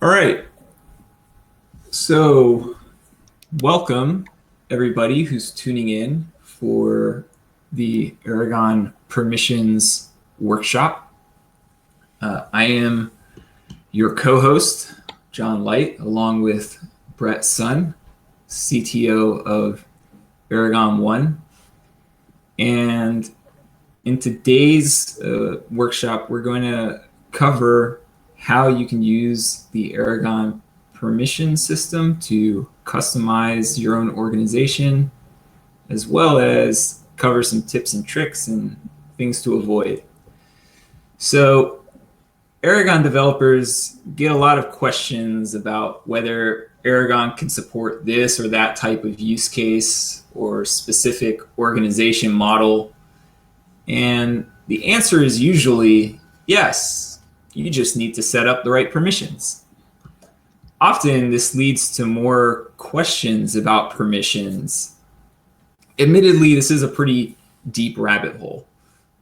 All right. So, welcome everybody who's tuning in for the Aragon Permissions Workshop. I am your co-host, John Light, along with Brett Sun, CTO of Aragon One. And in today's workshop, we're going to cover how you can use the Aragon permission system to customize your own organization, as well as cover some tips and tricks and things to avoid. So, Aragon developers get a lot of questions about whether Aragon can support this or that type of use case or specific organization model. And the answer is usually yes. You just need to set up the right permissions. Often this leads to more questions about permissions. Admittedly, this is a pretty deep rabbit hole.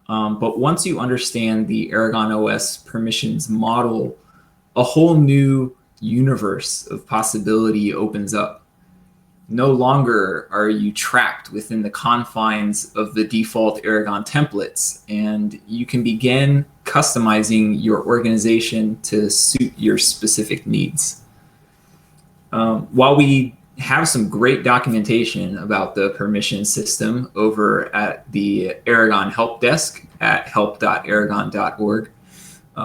But once you understand the Aragon OS permissions model, a whole new universe of possibility opens up. No longer are you trapped within the confines of the default Aragon templates, and you can begin customizing your organization to suit your specific needs. While we have some great documentation about the permission system over at the Aragon help desk at help.aragon.org,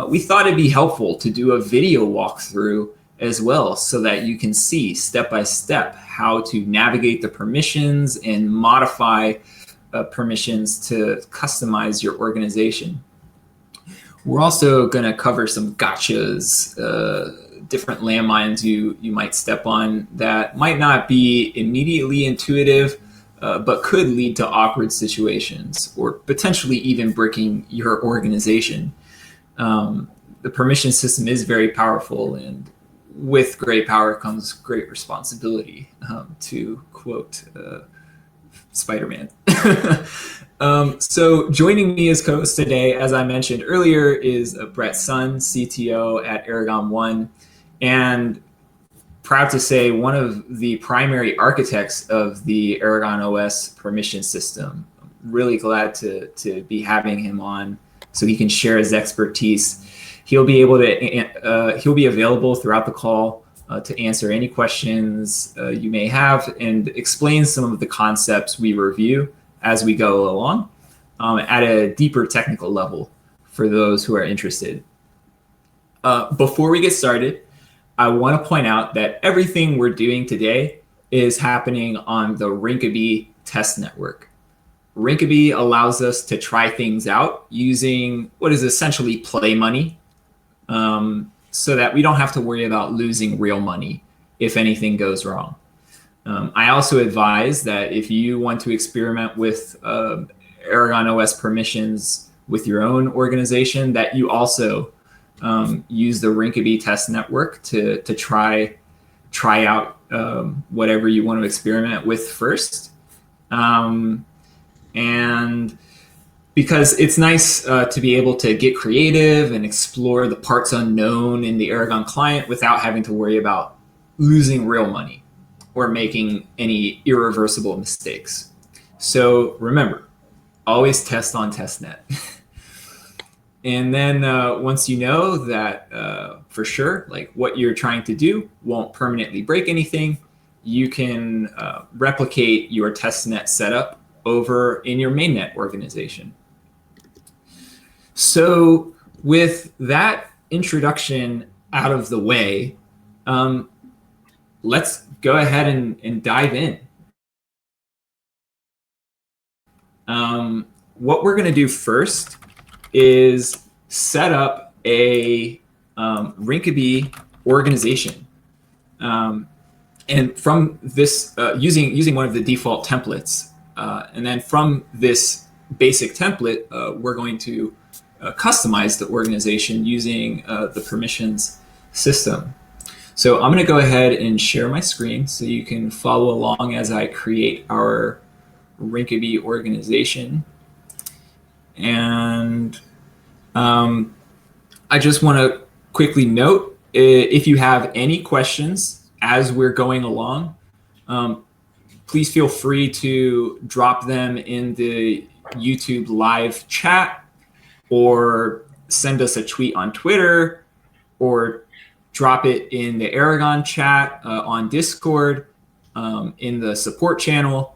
we thought it'd be helpful to do a video walkthrough as well so that you can see step by step how to navigate the permissions and modify permissions to customize your organization. We're also going to cover some gotchas, different landmines you might step on that might not be immediately intuitive, but could lead to awkward situations or potentially even breaking your organization. The permission system is very powerful, and with great power comes great responsibility, to quote Spider-Man. So joining me as co-host today, as I mentioned earlier, is Brett Sun, CTO at Aragon One, and proud to say one of the primary architects of the Aragon OS permission system. I'm really glad to be having him on so he can share his expertise. He'll be available throughout the call to answer any questions you may have and explain some of the concepts we review as we go along at a deeper technical level for those who are interested. Before we get started, I want to point out that everything we're doing today is happening on the Rinkeby test network. Rinkeby allows us to try things out using what is essentially play money, so that we don't have to worry about losing real money if anything goes wrong. I also advise that if you want to experiment with Aragon OS permissions with your own organization, that you also use the Rinkeby test network to try out whatever you want to experiment with first. And because it's nice to be able to get creative and explore the parts unknown in the Aragon client without having to worry about losing real money or making any irreversible mistakes. So remember, always test on testnet. And then once you know that for sure, like what you're trying to do won't permanently break anything, you can replicate your testnet setup over in your mainnet organization. So with that introduction out of the way, let's go ahead and dive in. What we're going to do first is set up a Rinkeby organization. And from this, using one of the default templates, and then from this basic template, we're going to customize the organization using the permissions system. So I'm going to go ahead and share my screen so you can follow along as I create our Rinkeby organization. And I just want to quickly note, if you have any questions as we're going along, please feel free to drop them in the YouTube live chat, or send us a tweet on Twitter, or drop it in the Aragon chat on Discord, in the support channel.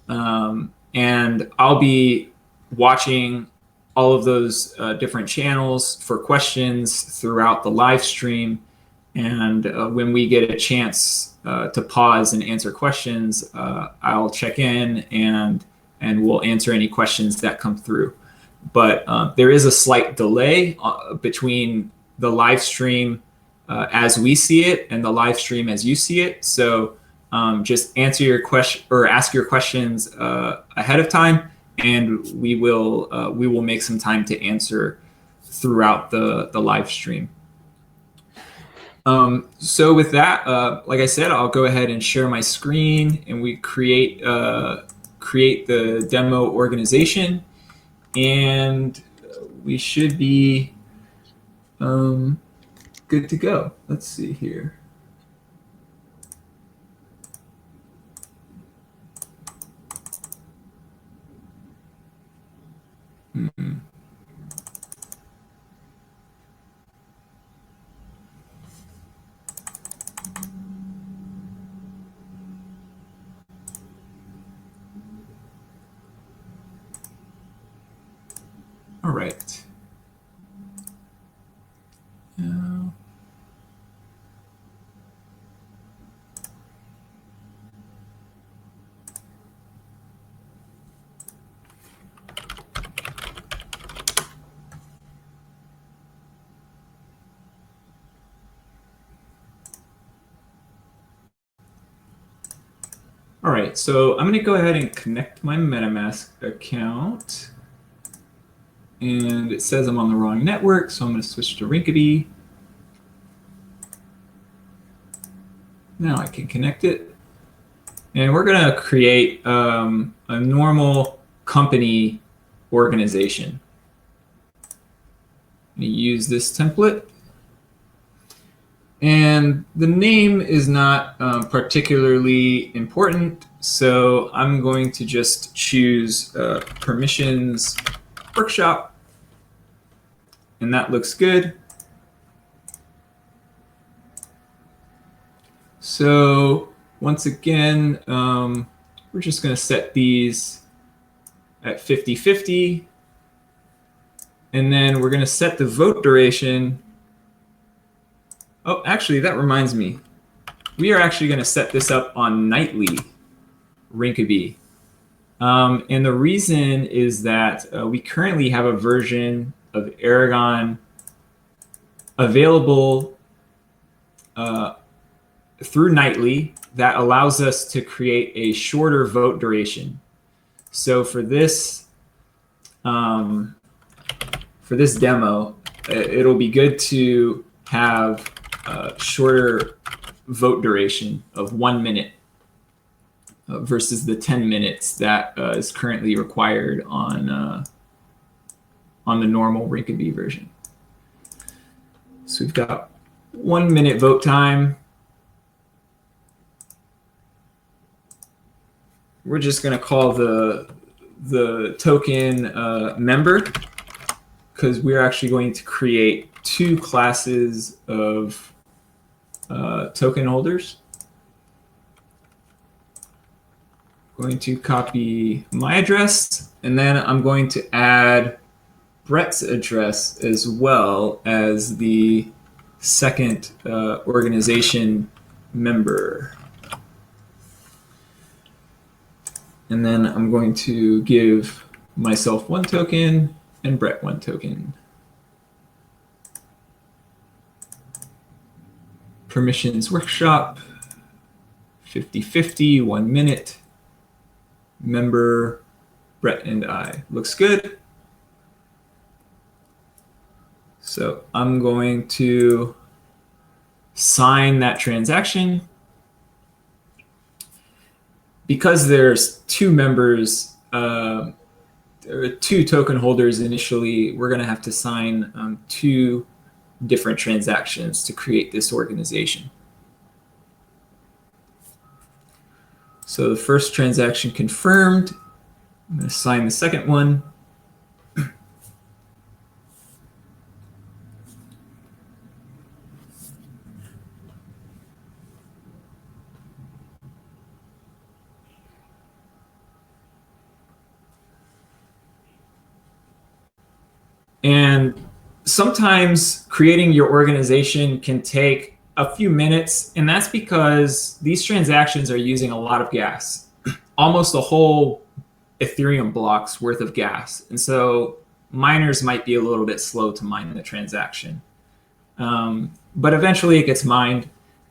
And I'll be watching all of those different channels for questions throughout the live stream. And when we get a chance to pause and answer questions, I'll check in and we'll answer any questions that come through. But there is a slight delay between the live stream as we see it and the live stream as you see it. So just answer your question or ask your questions ahead of time, and we will make some time to answer throughout the live stream. So with that, like I said, I'll go ahead and share my screen, and we create the demo organization, and we should be good to go. Let's see here. All right. All right, so I'm going to go ahead and connect my MetaMask account. And it says I'm on the wrong network, so I'm going to switch to Rinkeby. Now I can connect it. And we're going to create a normal company organization. I'm going to use this template. And the name is not particularly important, so I'm going to just choose Permissions Workshop, and that looks good. So once again, we're just going to set these at 50-50, and then we're going to set the vote duration. Oh, actually, that reminds me. We are actually going to set this up on nightly Rinkeby. And the reason is that we currently have a version of Aragon available through nightly that allows us to create a shorter vote duration. So for this demo, it'll be good to have shorter vote duration of 1 minute versus the 10 minutes that is currently required on the normal Rinkeby version. So we've got 1 minute vote time. We're just going to call the token member, because we're actually going to create 2 classes of token holders. I'm going to copy my address, and then I'm going to add Brett's address as well as the second organization member. And then I'm going to give myself 1 token and Brett 1 token. Permissions Workshop, 50-50, 1 minute. Member, Brett and I. Looks good. So I'm going to sign that transaction. Because there's 2 members, there are 2 token holders initially, we're going to have to sign 2 different transactions to create this organization. So the first transaction confirmed. I'm going to sign the second one. And sometimes creating your organization can take a few minutes, and that's because these transactions are using a lot of gas, almost a whole Ethereum block's worth of gas. And so miners might be a little bit slow to mine the transaction. But eventually it gets mined.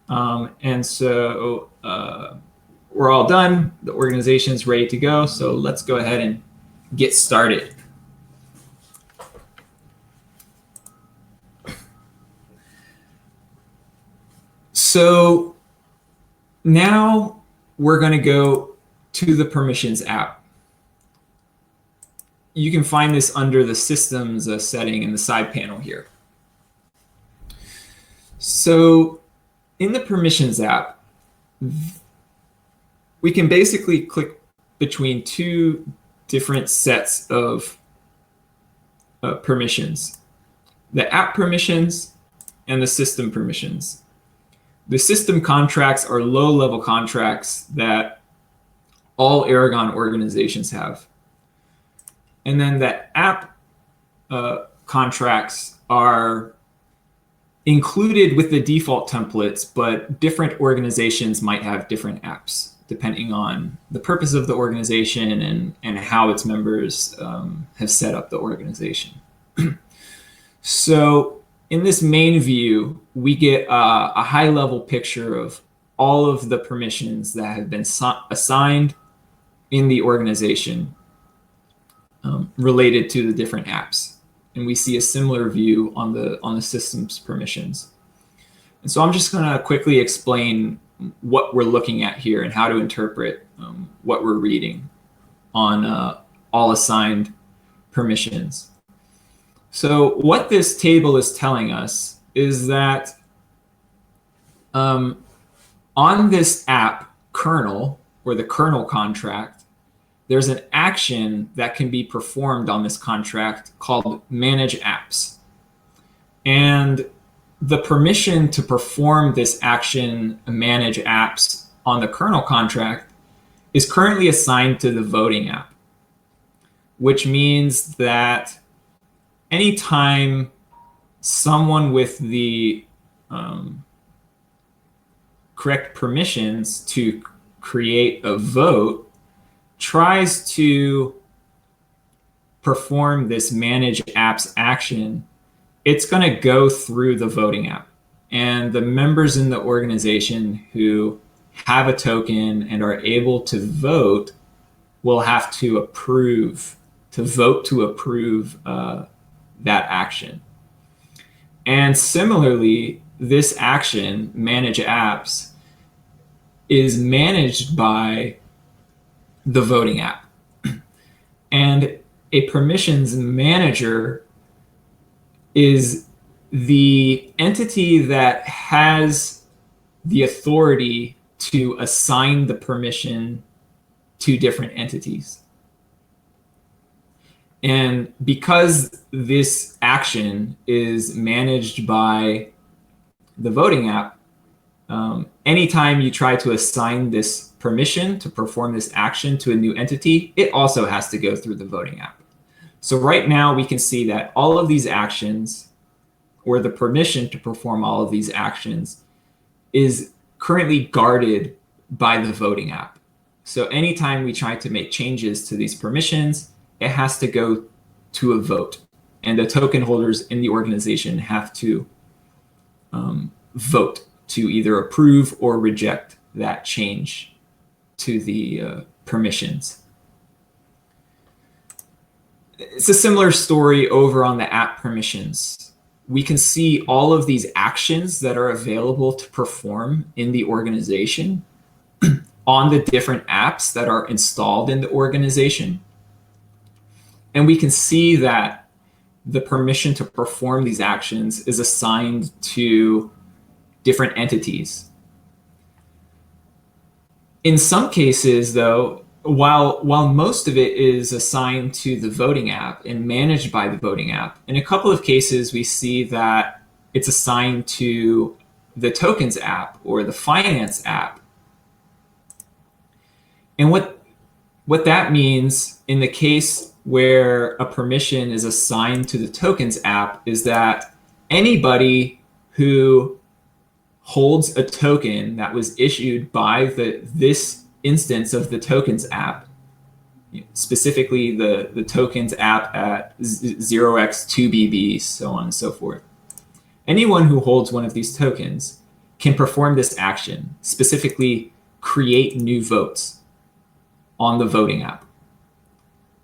And so we're all done. The organization is ready to go. So let's go ahead and get started. So now we're going to go to the permissions app. You can find this under the systems setting in the side panel here. So in the permissions app, we can basically click between two different sets of permissions, the app permissions and the system permissions. The system contracts are low-level contracts that all Aragon organizations have. And then the app contracts are included with the default templates, but different organizations might have different apps depending on the purpose of the organization and how its members have set up the organization. So in this main view, we get a high-level picture of all of the permissions that have been assigned in the organization related to the different apps. And we see a similar view on the system's permissions. And so I'm just going to quickly explain what we're looking at here and how to interpret what we're reading on all assigned permissions. So what this table is telling us is that on this app kernel, or the kernel contract, there's an action that can be performed on this contract called manage apps. And the permission to perform this action, manage apps, on the kernel contract is currently assigned to the voting app, which means that anytime someone with the correct permissions to create a vote tries to perform this manage apps action, it's going to go through the voting app. And the members in the organization who have a token and are able to vote will have to vote to approve that action. And similarly, this action, manage apps, is managed by the voting app. And a permissions manager is the entity that has the authority to assign the permission to different entities. And because this action is managed by the voting app, anytime you try to assign this permission to perform this action to a new entity, it also has to go through the voting app. So right now we can see that all of these actions, or the permission to perform all of these actions, is currently guarded by the voting app. So anytime we try to make changes to these permissions, it has to go to a vote. And the token holders in the organization have to vote to either approve or reject that change to the permissions. It's a similar story over on the app permissions. We can see all of these actions that are available to perform in the organization on the different apps that are installed in the organization. And we can see that the permission to perform these actions is assigned to different entities. In some cases, though, while most of it is assigned to the voting app and managed by the voting app, in a couple of cases we see that it's assigned to the tokens app or the finance app. And what that means in the case where a permission is assigned to the tokens app is that anybody who holds a token that was issued by this instance of the tokens app, specifically the tokens app at 0x2BB, so on and so forth. Anyone who holds one of these tokens can perform this action, specifically create new votes on the voting app.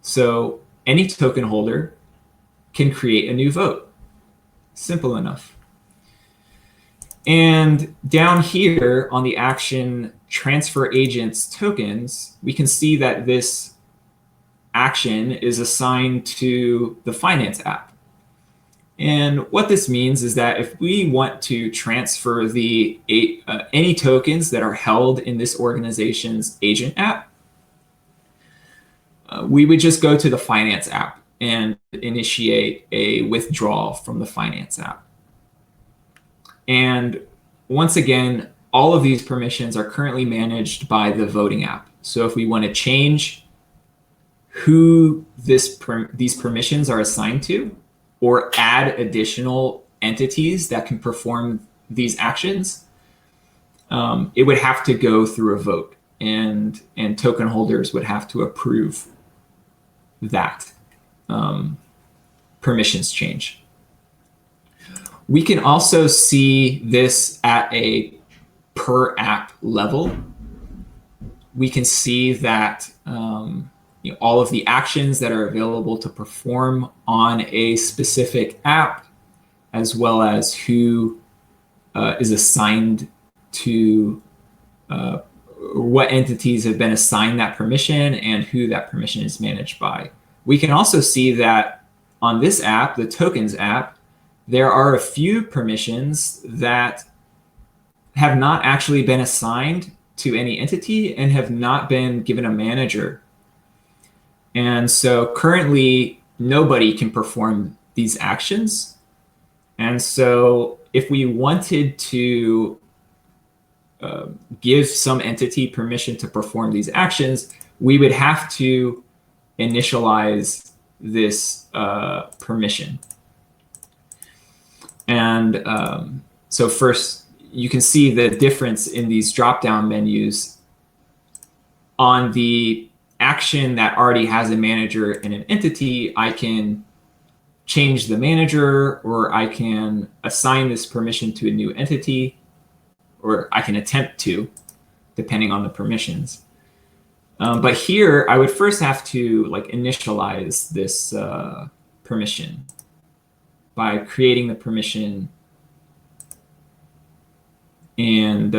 So any token holder can create a new vote. Simple enough. And down here on the action transfer agents tokens, we can see that this action is assigned to the finance app. And what this means is that if we want to transfer any tokens that are held in this organization's agent app, we would just go to the finance app and initiate a withdrawal from the finance app. And once again, all of these permissions are currently managed by the voting app. So if we want to change who these permissions are assigned to, or add additional entities that can perform these actions, it would have to go through a vote, and token holders would have to approve that permissions change. We can also see this at a per app level. We can see that all of the actions that are available to perform on a specific app, as well as who is assigned to what entities have been assigned that permission and who that permission is managed by. We can also see that on this app, the tokens app, there are a few permissions that have not actually been assigned to any entity and have not been given a manager. And so currently nobody can perform these actions. And so if we wanted to give some entity permission to perform these actions, we would have to initialize this permission. And so first, you can see the difference in these drop-down menus. On the action that already has a manager and an entity, I can change the manager, or I can assign this permission to a new entity, or I can attempt to, depending on the permissions. But here, I would first have to initialize this permission by creating the permission and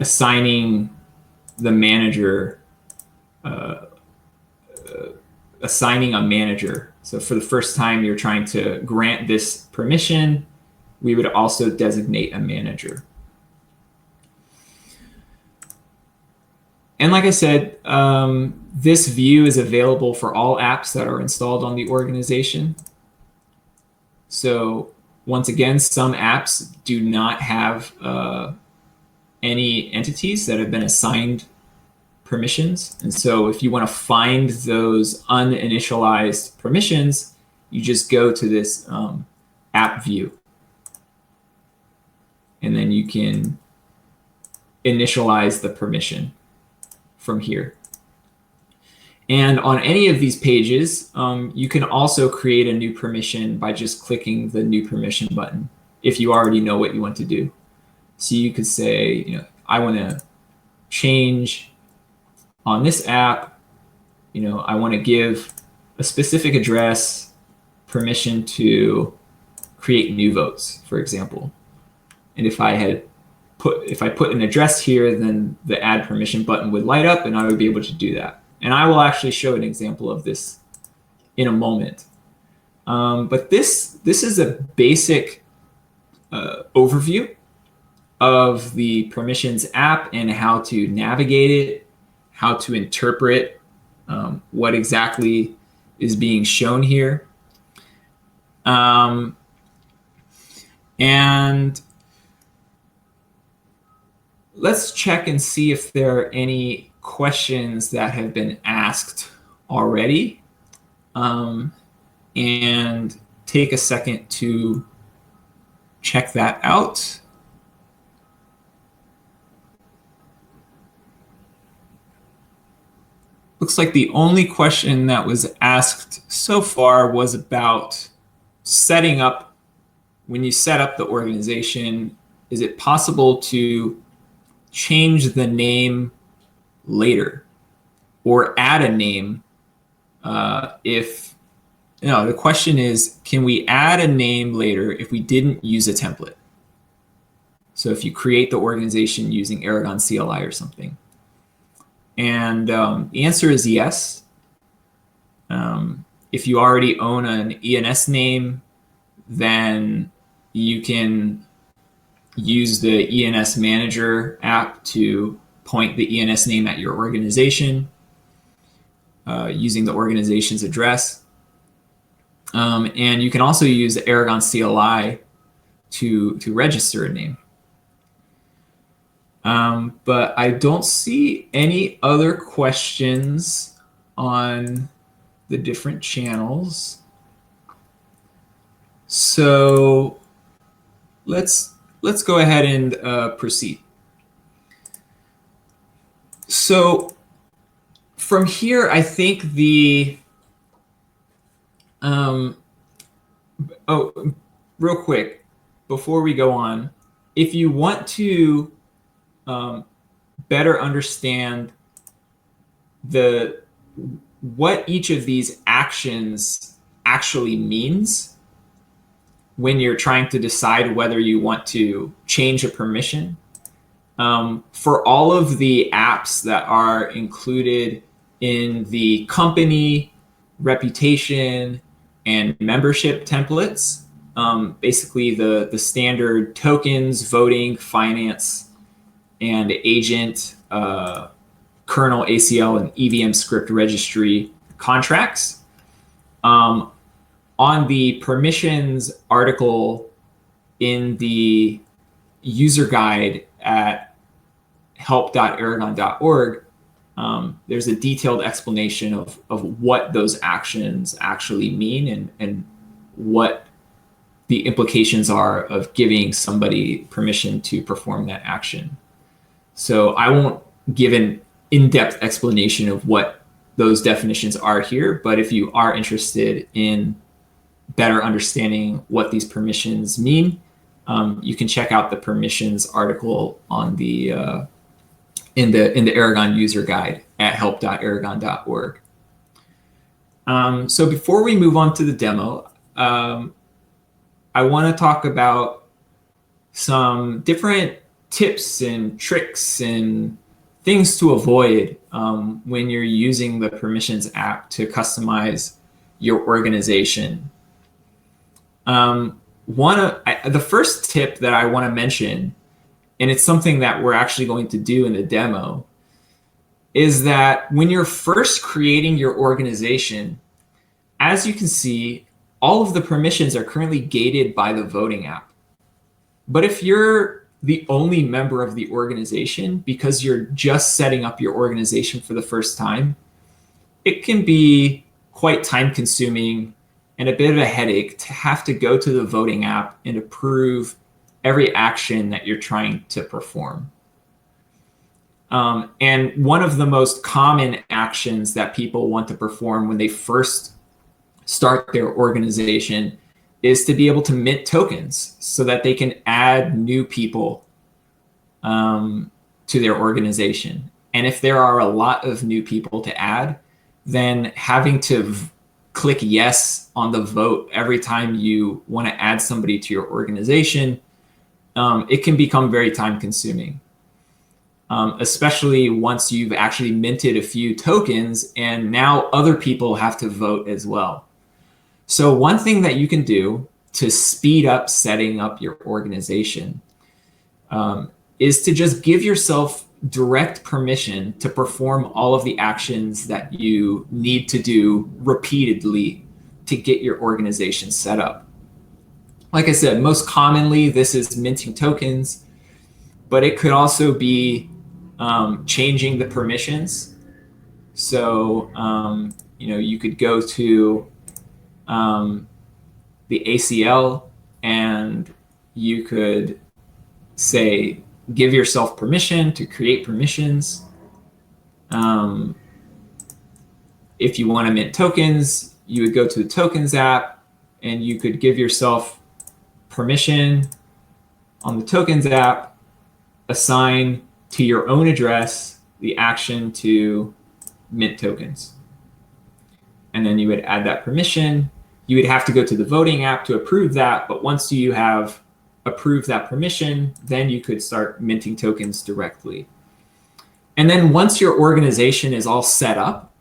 assigning the manager, assigning a manager. So for the first time you're trying to grant this permission, we would also designate a manager. And like I said, this view is available for all apps that are installed on the organization. So once again, some apps do not have any entities that have been assigned permissions. And so if you want to find those uninitialized permissions, you just go to this app view. And then you can initialize the permission from here. And on any of these pages, you can also create a new permission by just clicking the new permission button if you already know what you want to do. So you could say, I want to change on this app, I want to give a specific address permission to create new votes, for example. And if I put an address here, then the add permission button would light up and I would be able to do that. And I will actually show an example of this in a moment. But this is a basic overview of the Permissions app and how to navigate it, how to interpret what exactly is being shown here. And let's check and see if there are any questions that have been asked already, and take a second to check that out. Looks like the only question that was asked so far was about setting up. When you set up the organization, is it possible to change the name later or add a name if, no, the question is, can we add a name later if we didn't use a template? So if you create the organization using Aragon CLI or something. And the answer is yes. If you already own an ENS name, then you can use the ENS Manager app to point the ENS name at your organization using the organization's address. And you can also use the Aragon CLI to register a name. But I don't see any other questions on the different channels. So let's go ahead and proceed. So from here, I think the oh, real quick before we go on, if you want to better understand what each of these actions actually means when you're trying to decide whether you want to change a permission, for all of the apps that are included in the company, reputation, and membership templates, basically the standard tokens, voting, finance, and agent, kernel, ACL, and EVM script registry contracts. On the permissions article in the user guide at help.aragon.org, there's a detailed explanation of what those actions actually mean and what the implications are of giving somebody permission to perform that action. So I won't give an in-depth explanation of what those definitions are here, but if you are interested in better understanding what these permissions mean, you can check out the permissions article on the in the Aragon user guide at help.aragon.org. So before we move on to the demo, I want to talk about some different tips and tricks and things to avoid when you're using the Permissions app to customize your organization. The first tip that I want to mention, and it's something that we're actually going to do in the demo, is that when you're first creating your organization, as you can see, all of the permissions are currently gated by the voting app. But if you're the only member of the organization because you're just setting up your organization for the first time, it can be quite time consuming and a bit of a headache to have to go to the voting app and approve every action that you're trying to perform. And one of the most common actions that people want to perform when they first start their organization is to be able to mint tokens so that they can add new people to their organization. And if there are a lot of new people to add, then having to click yes on the vote every time you want to add somebody to your organization, it can become very time consuming, especially once you've actually minted a few tokens and now other people have to vote as well. So one thing that you can do to speed up setting up your organization is to just give yourself direct permission to perform all of the actions that you need to do repeatedly to get your organization set up. Like I said, most commonly, this is minting tokens, but it could also be changing the permissions. So, you could go to the ACL and you could say, give yourself permission to create permissions. If you want to mint tokens, you would go to the tokens app and you could give yourself permission on the tokens app, assign to your own address the action to mint tokens. And then you would add that permission. You would have to go to the voting app to approve that. But once you have approved that permission, then you could start minting tokens directly. And then once your organization is all set up,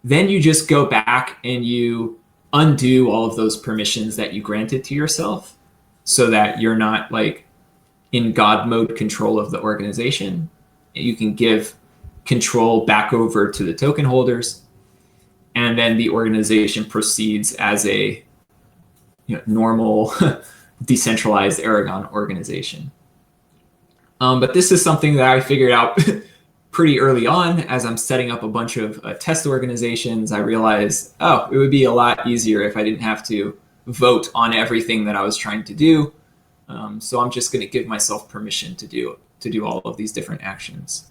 then you just go back and you undo all of those permissions that you granted to yourself so that you're not like in God mode control of the organization. You can give control back over to the token holders, and then the organization proceeds as a normal decentralized Aragon organization. But this is something that I figured out pretty early on as I'm setting up a bunch of test organizations. I realized, it would be a lot easier if I didn't have to vote on everything that I was trying to do. So I'm just going to give myself permission to do all of these different actions.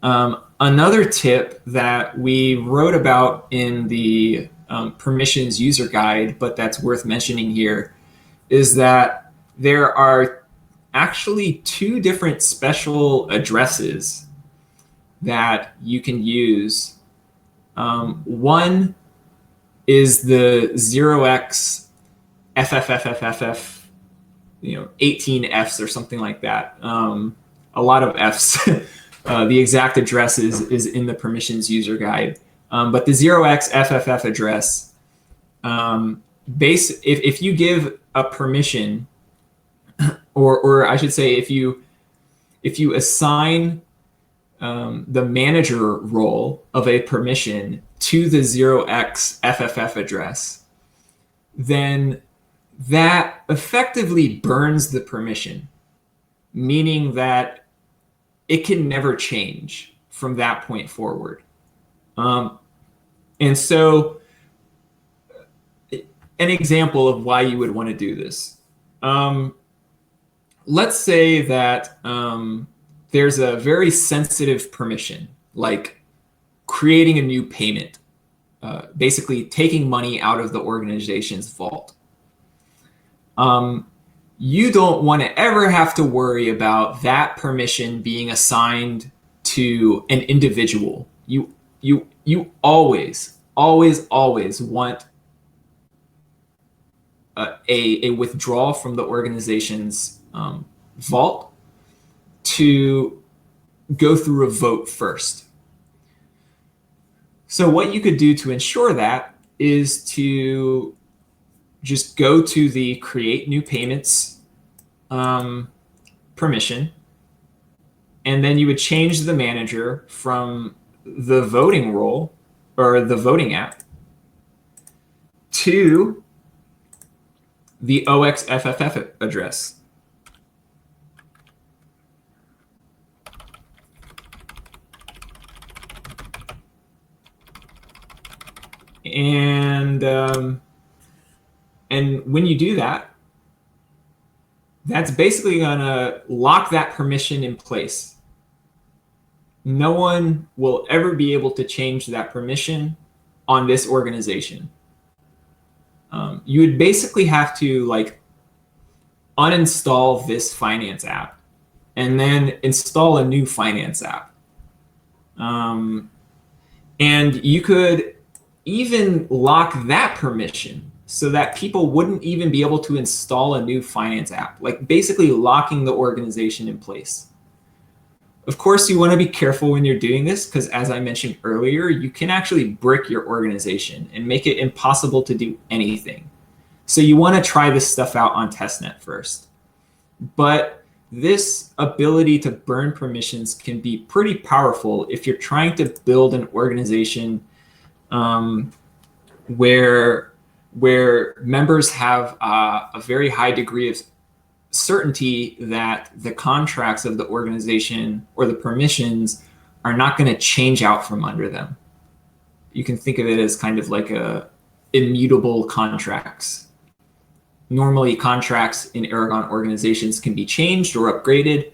Another tip that we wrote about in the permissions user guide, but that's worth mentioning here, is that there are actually two different special addresses that you can use. One is the 0x FFFFFF, 18 Fs or something like that. A lot of Fs. The exact address is in the permissions user guide. But the 0x FFF address, if you give a permission, or I should say, if you assign the manager role of a permission to the 0x FFF address, then that effectively burns the permission, meaning that it can never change from that point forward. And so an example of why you would want to do this. Let's say that there's a very sensitive permission, like creating a new payment, basically taking money out of the organization's vault. You don't want to ever have to worry about that permission being assigned to an individual. You always want a withdrawal from the organization's vault to go through a vote first. So what you could do to ensure that is to just go to the create new payments permission, and then you would change the manager from the voting role or the voting app to the OXFFF address. And when you do that, that's basically gonna lock that permission in place. No one will ever be able to change that permission on this organization. You would basically have to uninstall this finance app and then install a new finance app. And you could even lock that permission so that people wouldn't even be able to install a new finance app, basically locking the organization in place. Of course, you want to be careful when you're doing this because, as I mentioned earlier, you can actually brick your organization and make it impossible to do anything. So you want to try this stuff out on testnet first. But this ability to burn permissions can be pretty powerful if you're trying to build an organization where members have a very high degree of certainty that the contracts of the organization or the permissions are not going to change out from under them. You can think of it as kind of like immutable contracts. Normally, contracts in Aragon organizations can be changed or upgraded,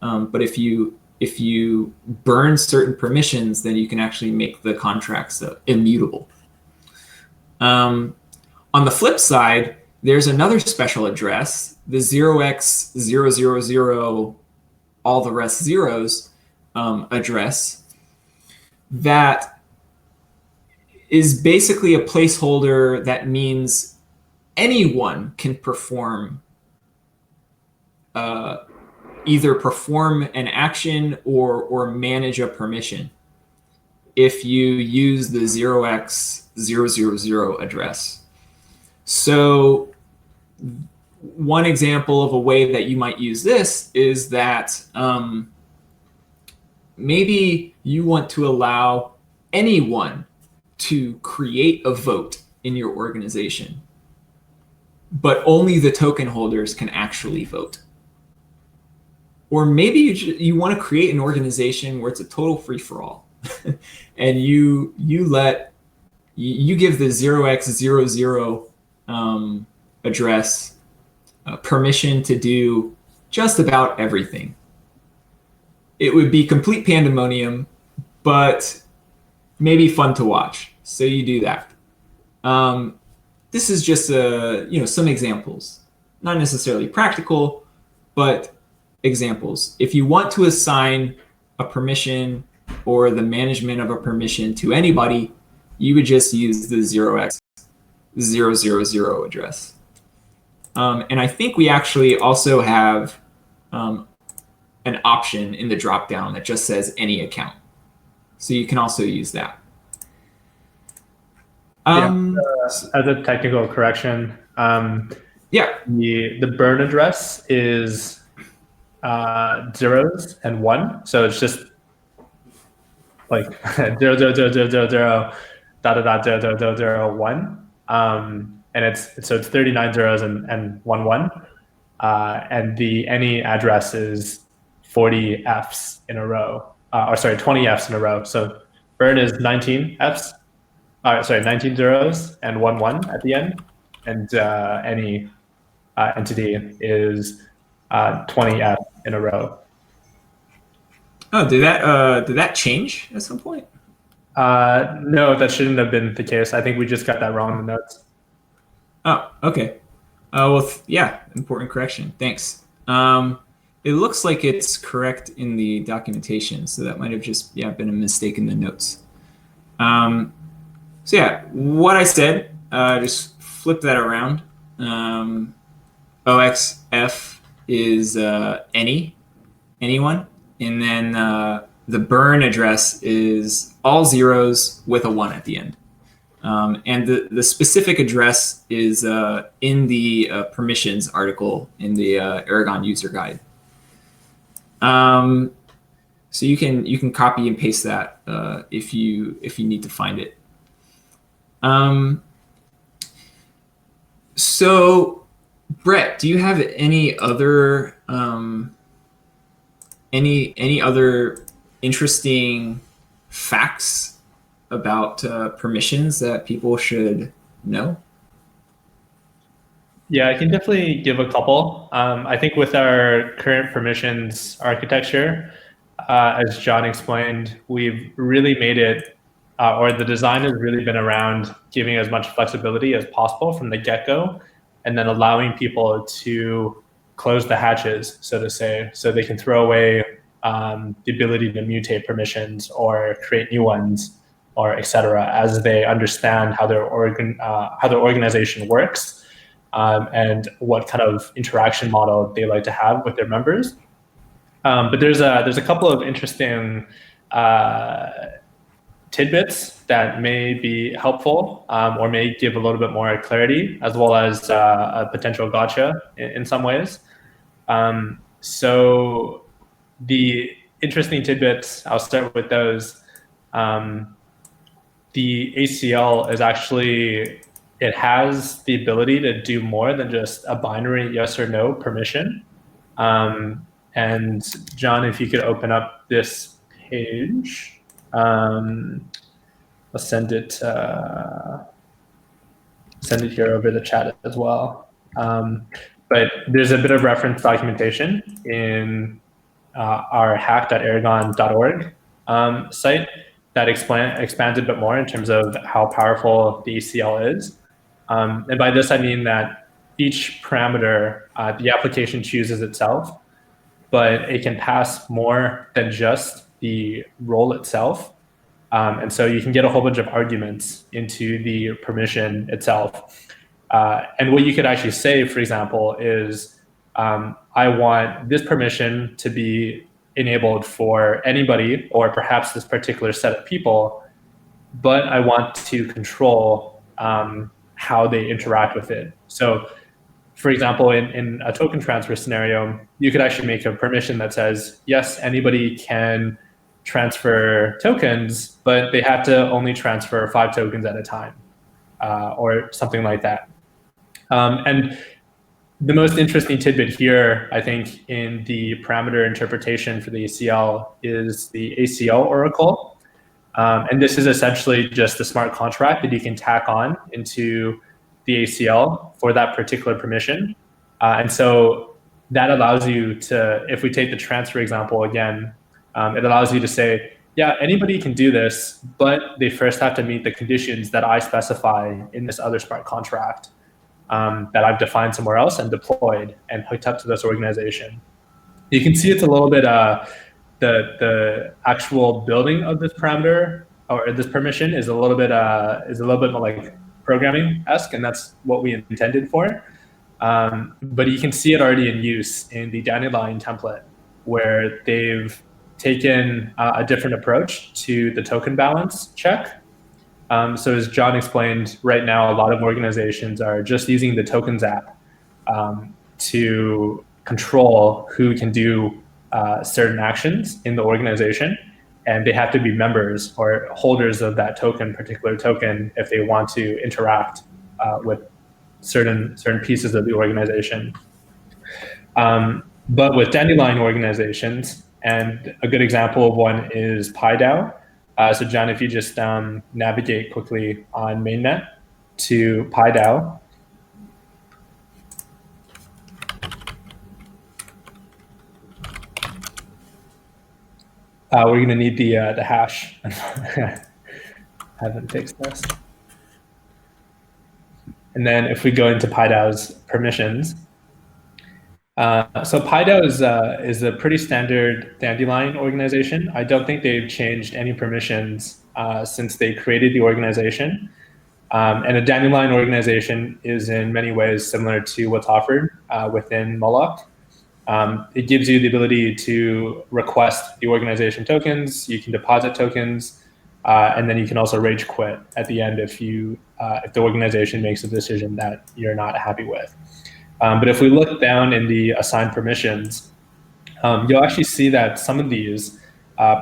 but if you burn certain permissions, then you can actually make the contracts immutable. On the flip side, there's another special address, the 0x000 all the rest zeros address, that is basically a placeholder that means anyone can perform either perform an action or manage a permission if you use the 0x000 address. So one example of a way that you might use this is that maybe you want to allow anyone to create a vote in your organization, but only the token holders can actually vote. Or maybe you want to create an organization where it's a total free-for-all, and you give the 0x00 address permission to do just about everything. It would be complete pandemonium, but maybe fun to watch. So you do that. This is just some examples, not necessarily practical, but examples. If you want to assign a permission or the management of a permission to anybody, you would just use the 0x000 address. And I think we actually also have an option in the dropdown that just says any account. So you can also use that. As a technical correction, the burn address is zeros and one, so it's just like 0.000.0.000.1, and it's 39 zeros and 1 and the any address is 40 Fs in a row, 20 Fs in a row. So burn is 19 Fs. 19 zeros and 1 at the end, and any entity is 20 F in a row. Oh, did that change at some point? No, that shouldn't have been the case. I think we just got that wrong in the notes. Oh, okay. Important correction. Thanks. It looks like it's correct in the documentation, so that might have just been a mistake in the notes. So what I said, just flip that around. OXF is anyone, and then the burn address is all zeros with a 1 at the end. And the specific address is in the permissions article in the Aragon user guide. So you can copy and paste that if you need to find it. So Brett, do you have any other any other interesting facts about permissions that people should know? Yeah, I can definitely give a couple. I think with our current permissions architecture, as John explained, we've really made it, or the design has really been around giving as much flexibility as possible from the get-go, and then allowing people to close the hatches, so to say, so they can throw away the ability to mutate permissions or create new ones, or et cetera, as they understand how their organization works, and what kind of interaction model they like to have with their members. But there's a couple of interesting tidbits that may be helpful or may give a little bit more clarity, as well as a potential gotcha in some ways. So the interesting tidbits, I'll start with those. The ACL is actually, it has the ability to do more than just a binary yes or no permission. And John, if you could open up this page, I'll send it here over the chat as well. But there's a bit of reference documentation in our hack.aragon.org site that expands a bit more in terms of how powerful the ACL is. And by this, I mean that each parameter, the application chooses itself, but it can pass more than just the role itself. And so you can get a whole bunch of arguments into the permission itself. And what you could actually say, for example, is I want this permission to be enabled for anybody, or perhaps this particular set of people, but I want to control how they interact with it. So for example, in a token transfer scenario, you could actually make a permission that says, yes, anybody can transfer tokens, but they have to only transfer 5 tokens at a time, or something like that. And the most interesting tidbit here, I think, in the parameter interpretation for the ACL is the ACL oracle. And this is essentially just the smart contract that you can tack on into the ACL for that particular permission. And so that allows you to, if we take the transfer example again, it allows you to say, yeah, anybody can do this, but they first have to meet the conditions that I specify in this other smart contract that I've defined somewhere else and deployed and hooked up to this organization. You can see it's a little bit, the actual building of this parameter or this permission is a little bit more like programming-esque, and that's what we intended for. But you can see it already in use in the Dandelion template, where they've taken a different approach to the token balance check. So as John explained, right now, a lot of organizations are just using the tokens app to control who can do certain actions in the organization. And they have to be members or holders of that particular token, if they want to interact with certain pieces of the organization. But with Dandelion organizations, and a good example of one is PieDAO. So John, if you just navigate quickly on mainnet to PieDAO. We're going to need the hash. Haven't fixed this. And then if we go into PieDAO's permissions, so PieDAO is a pretty standard Dandelion organization. I don't think they've changed any permissions since they created the organization. And a Dandelion organization is in many ways similar to what's offered within Moloch. It gives you the ability to request the organization tokens, you can deposit tokens, and then you can also rage quit at the end if the organization makes a decision that you're not happy with. But if we look down in the assigned permissions, you'll actually see that some of these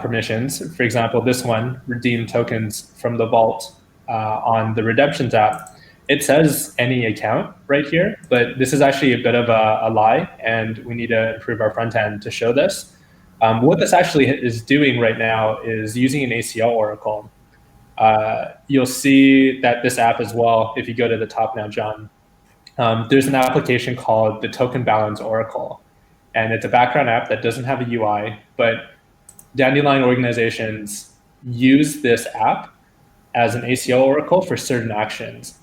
permissions, for example, this one, redeem tokens from the vault on the Redemptions app, it says any account right here, but this is actually a bit of a lie, and we need to improve our front end to show this. What this actually is doing right now is using an ACL oracle. You'll see that this app as well, if you go to the top now, John, there's an application called the Token Balance Oracle, and it's a background app that doesn't have a UI, but Dandelion organizations use this app as an ACL oracle for certain actions.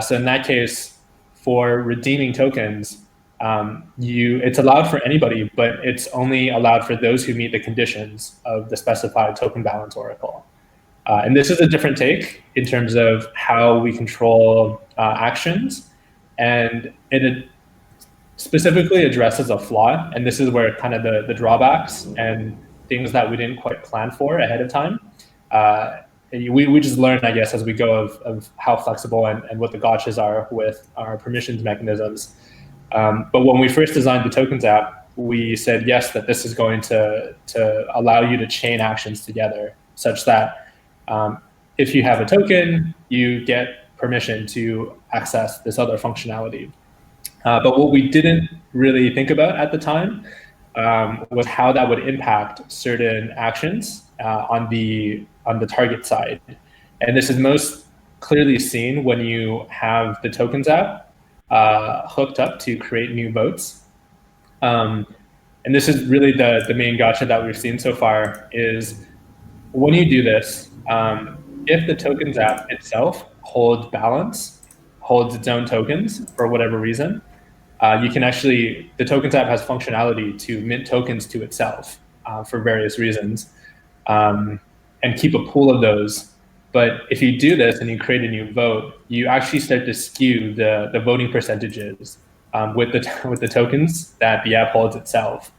So in that case, for redeeming tokens, it's allowed for anybody, but it's only allowed for those who meet the conditions of the specified token balance oracle. And this is a different take in terms of how we control actions. And specifically addresses a flaw, and this is where kind of the drawbacks and things that we didn't quite plan for ahead of time. We just learn, I guess, as we go of how flexible and what the gotchas are with our permissions mechanisms. But when we first designed the tokens app, we said, yes, that this is going to allow you to chain actions together such that if you have a token, you get permission to access this other functionality. But what we didn't really think about at the time was how that would impact certain actions on the target side. And this is most clearly seen when you have the tokens app hooked up to create new votes. And this is really the main gotcha that we've seen so far is when you do this, if the tokens app itself holds balance, holds its own tokens for whatever reason, you can actually, the tokens app has functionality to mint tokens to itself for various reasons and keep a pool of those. But if you do this and you create a new vote, you actually start to skew the voting percentages with the tokens that the app holds itself.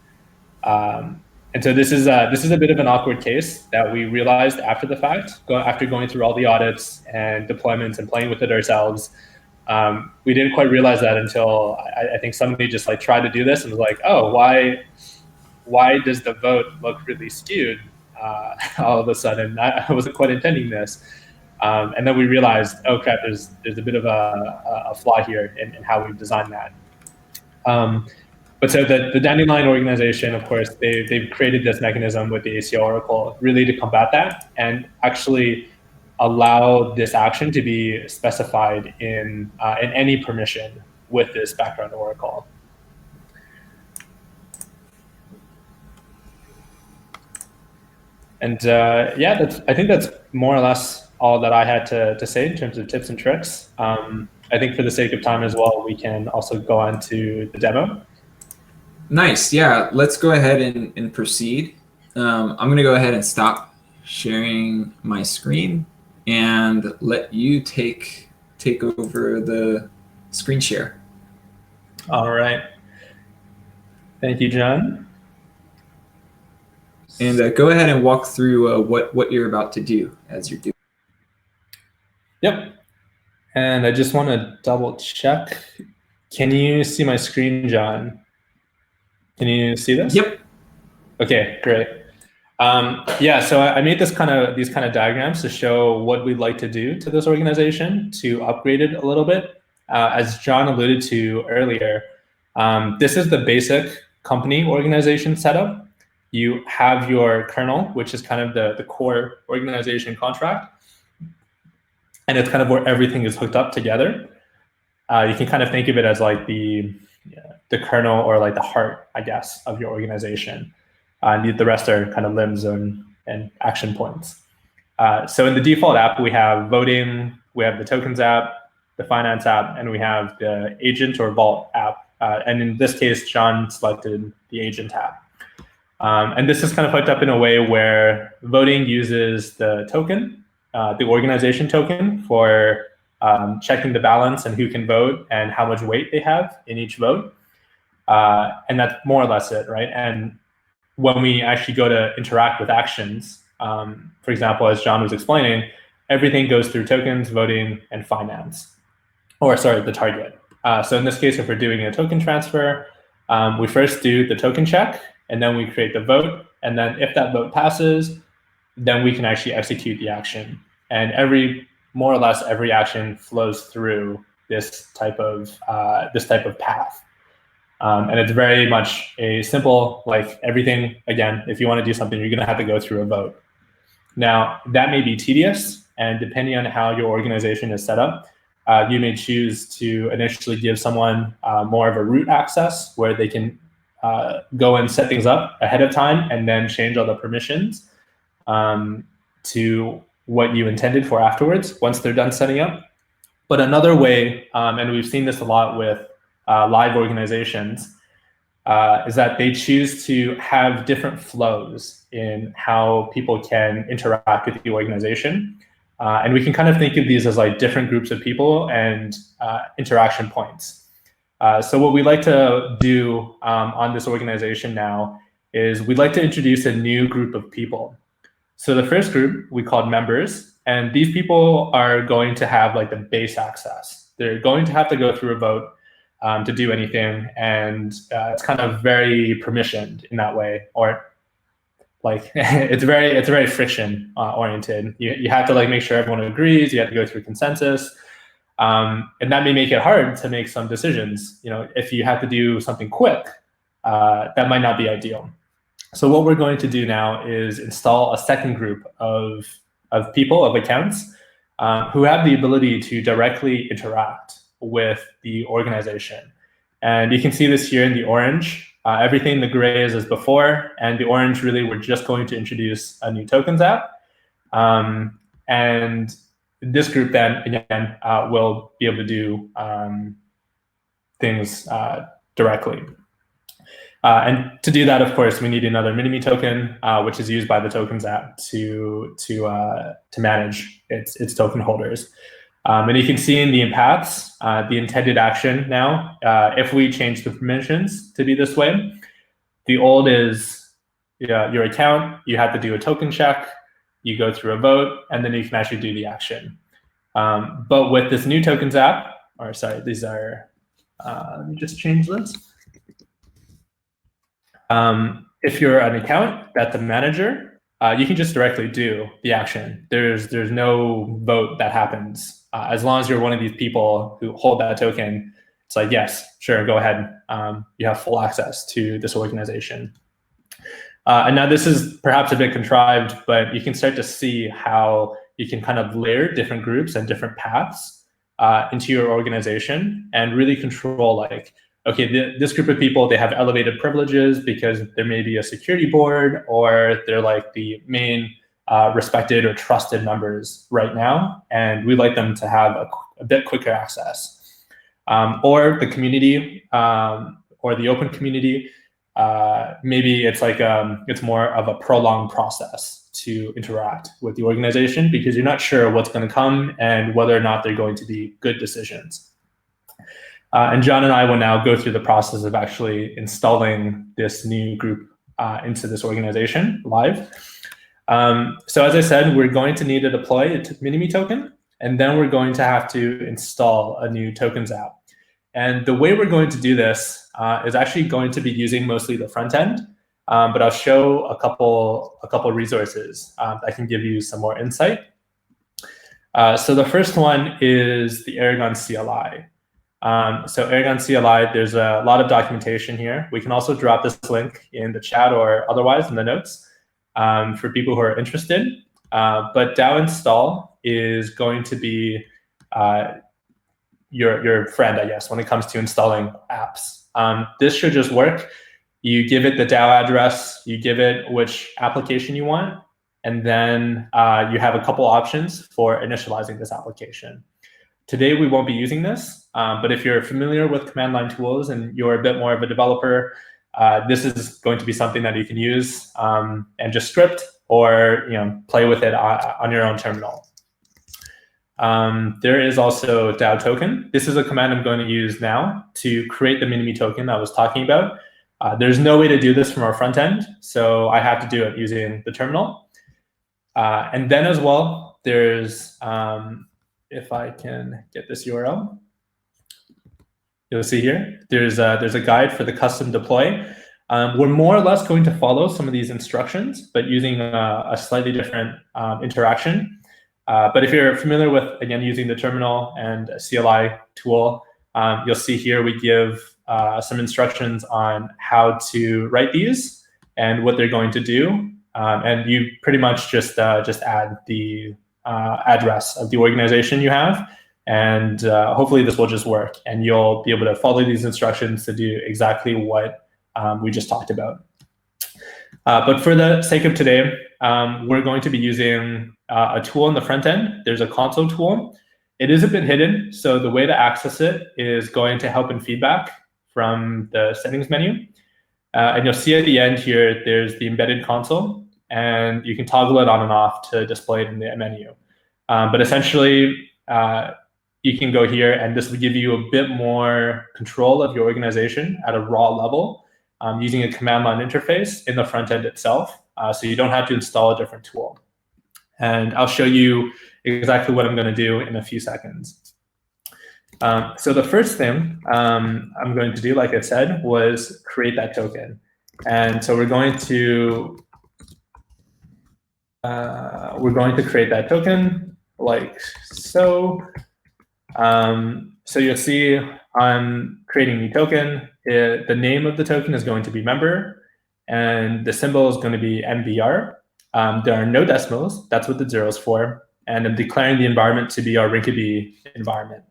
And so this is a bit of an awkward case that we realized after the fact, after going through all the audits and deployments and playing with it ourselves. We didn't quite realize that until I think somebody just like tried to do this and was like, oh, why does the vote look really skewed all of a sudden? I wasn't quite intending this. And then we realized, oh crap, there's a bit of a flaw here in how we've designed that. But so the Dandelion organization, of course, they've created this mechanism with the ACL Oracle really to combat that and actually allow this action to be specified in any permission with this background Oracle. And yeah, I think that's more or less all that I had to say in terms of tips and tricks. I think for the sake of time as well, we can also go on to the demo. Nice. Yeah, let's go ahead and proceed. I'm going to go ahead and stop sharing my screen and let you take over the screen share. All right. Thank you, John. And go ahead and walk through what you're about to do as you're doing. Yep. And I just want to double check. Can you see my screen, John? Can you see this? Yep. Okay, great. Yeah, so I made these kind of diagrams to show what we'd like to do to this organization to upgrade it a little bit. As John alluded to earlier, this is the basic company organization setup. You have your kernel, which is kind of the core organization contract, and it's kind of where everything is hooked up together. You can kind of think of it as like the kernel or like the heart, I guess, of your organization. The rest are kind of limbs and action points. So in the default app, we have voting, we have the tokens app, the finance app, and we have the agent or vault app. And in this case, John selected the agent app. And this is kind of hooked up in a way where voting uses the token, the organization token for checking the balance and who can vote and how much weight they have in each vote. And that's more or less it, right? And when we actually go to interact with actions, for example, as John was explaining, everything goes through tokens, voting, and finance, or sorry, the target. So in this case, if we're doing a token transfer, we first do the token check, and then we create the vote. And then if that vote passes, then we can actually execute the action. And more or less every action flows through this type of path. And it's very much a simple, like everything, again, if you want to do something, you're going to have to go through a vote. Now, that may be tedious, and depending on how your organization is set up, you may choose to initially give someone more of a root access where they can go and set things up ahead of time and then change all the permissions to what you intended for afterwards once they're done setting up. But another way, and we've seen this a lot with live organizations, is that they choose to have different flows in how people can interact with the organization. And we can kind of think of these as like different groups of people and interaction points. So what we like to do on this organization now is we'd like to introduce a new group of people. So the first group we called members, and these people are going to have like the base access. They're going to have to go through a vote to do anything, and it's kind of very permissioned in that way, or like it's very friction oriented. You have to like make sure everyone agrees. You have to go through consensus, and that may make it hard to make some decisions. If you have to do something quick, that might not be ideal. So what we're going to do now is install a second group of people, of accounts, who have the ability to directly interact with the organization. And you can see this here in the orange. Everything in the gray is as before, and the orange really, we're just going to introduce a new tokens app. And this group then, again, will be able to do things directly. And to do that, of course, we need another Minimi token, which is used by the tokens app to manage its token holders. And you can see in the paths, the intended action now, if we change the permissions to be this way, the old is your account, you have to do a token check, you go through a vote, and then you can actually do the action. But with this new tokens app, or sorry, these are, let me just change this. If you're an account that's a manager, you can just directly do the action. There's no vote that happens. As long as you're one of these people who hold that token, it's like, yes, sure, go ahead. You have full access to this organization. And now this is perhaps a bit contrived, but you can start to see how you can kind of layer different groups and different paths into your organization and really control, like, okay, this group of people, they have elevated privileges because there may be a security board, or they're like the main respected or trusted members right now, and we'd like them to have a bit quicker access. Or the community, or the open community, maybe it's like it's more of a prolonged process to interact with the organization because you're not sure what's going to come and whether or not they're going to be good decisions. And John and I will now go through the process of actually installing this new group into this organization live. So as I said, we're going to need to deploy a Minimi token, and then we're going to have to install a new tokens app. And the way we're going to do this is actually going to be using mostly the front end, but I'll show a couple resources that can give you some more insight. So the first one is the Aragon CLI. So Aragon CLI, there's a lot of documentation here. We can also drop this link in the chat or otherwise in the notes for people who are interested. But DAO install is going to be your friend, I guess, when it comes to installing apps. This should just work. You give it the DAO address, you give it which application you want, and then you have a couple options for initializing this application. Today, we won't be using this, but if you're familiar with command line tools and you're a bit more of a developer, this is going to be something that you can use and just script or play with it on your own terminal. There is also DAO token. This is a command I'm going to use now to create the Minimi token I was talking about. There's no way to do this from our front end, so I have to do it using the terminal. And then as well, there's if I can get this URL, you'll see here, there's a guide for the custom deploy. We're more or less going to follow some of these instructions, but using a slightly different interaction. But if you're familiar with, again, using the terminal and a CLI tool, you'll see here we give some instructions on how to write these and what they're going to do. And you pretty much just add the address of the organization you have, and hopefully this will just work, and you'll be able to follow these instructions to do exactly what we just talked about. But for the sake of today, we're going to be using a tool in the front end. There's a console tool. It is a bit hidden, so the way to access it is going to help in feedback from the settings menu. And you'll see at the end here, there's the embedded console, and you can toggle it on and off to display it in the menu. But essentially, you can go here, and this will give you a bit more control of your organization at a raw level using a command line interface in the front end itself. So you don't have to install a different tool. And I'll show you exactly what I'm going to do in a few seconds. So the first thing I'm going to do, like I said, was create that token. And so we're going to create that token like so. So you'll see I'm creating a new token. The name of the token is going to be member, and the symbol is going to be MBR. There are no decimals. That's what the 0 is for. And I'm declaring the environment to be our Rinkeby environment.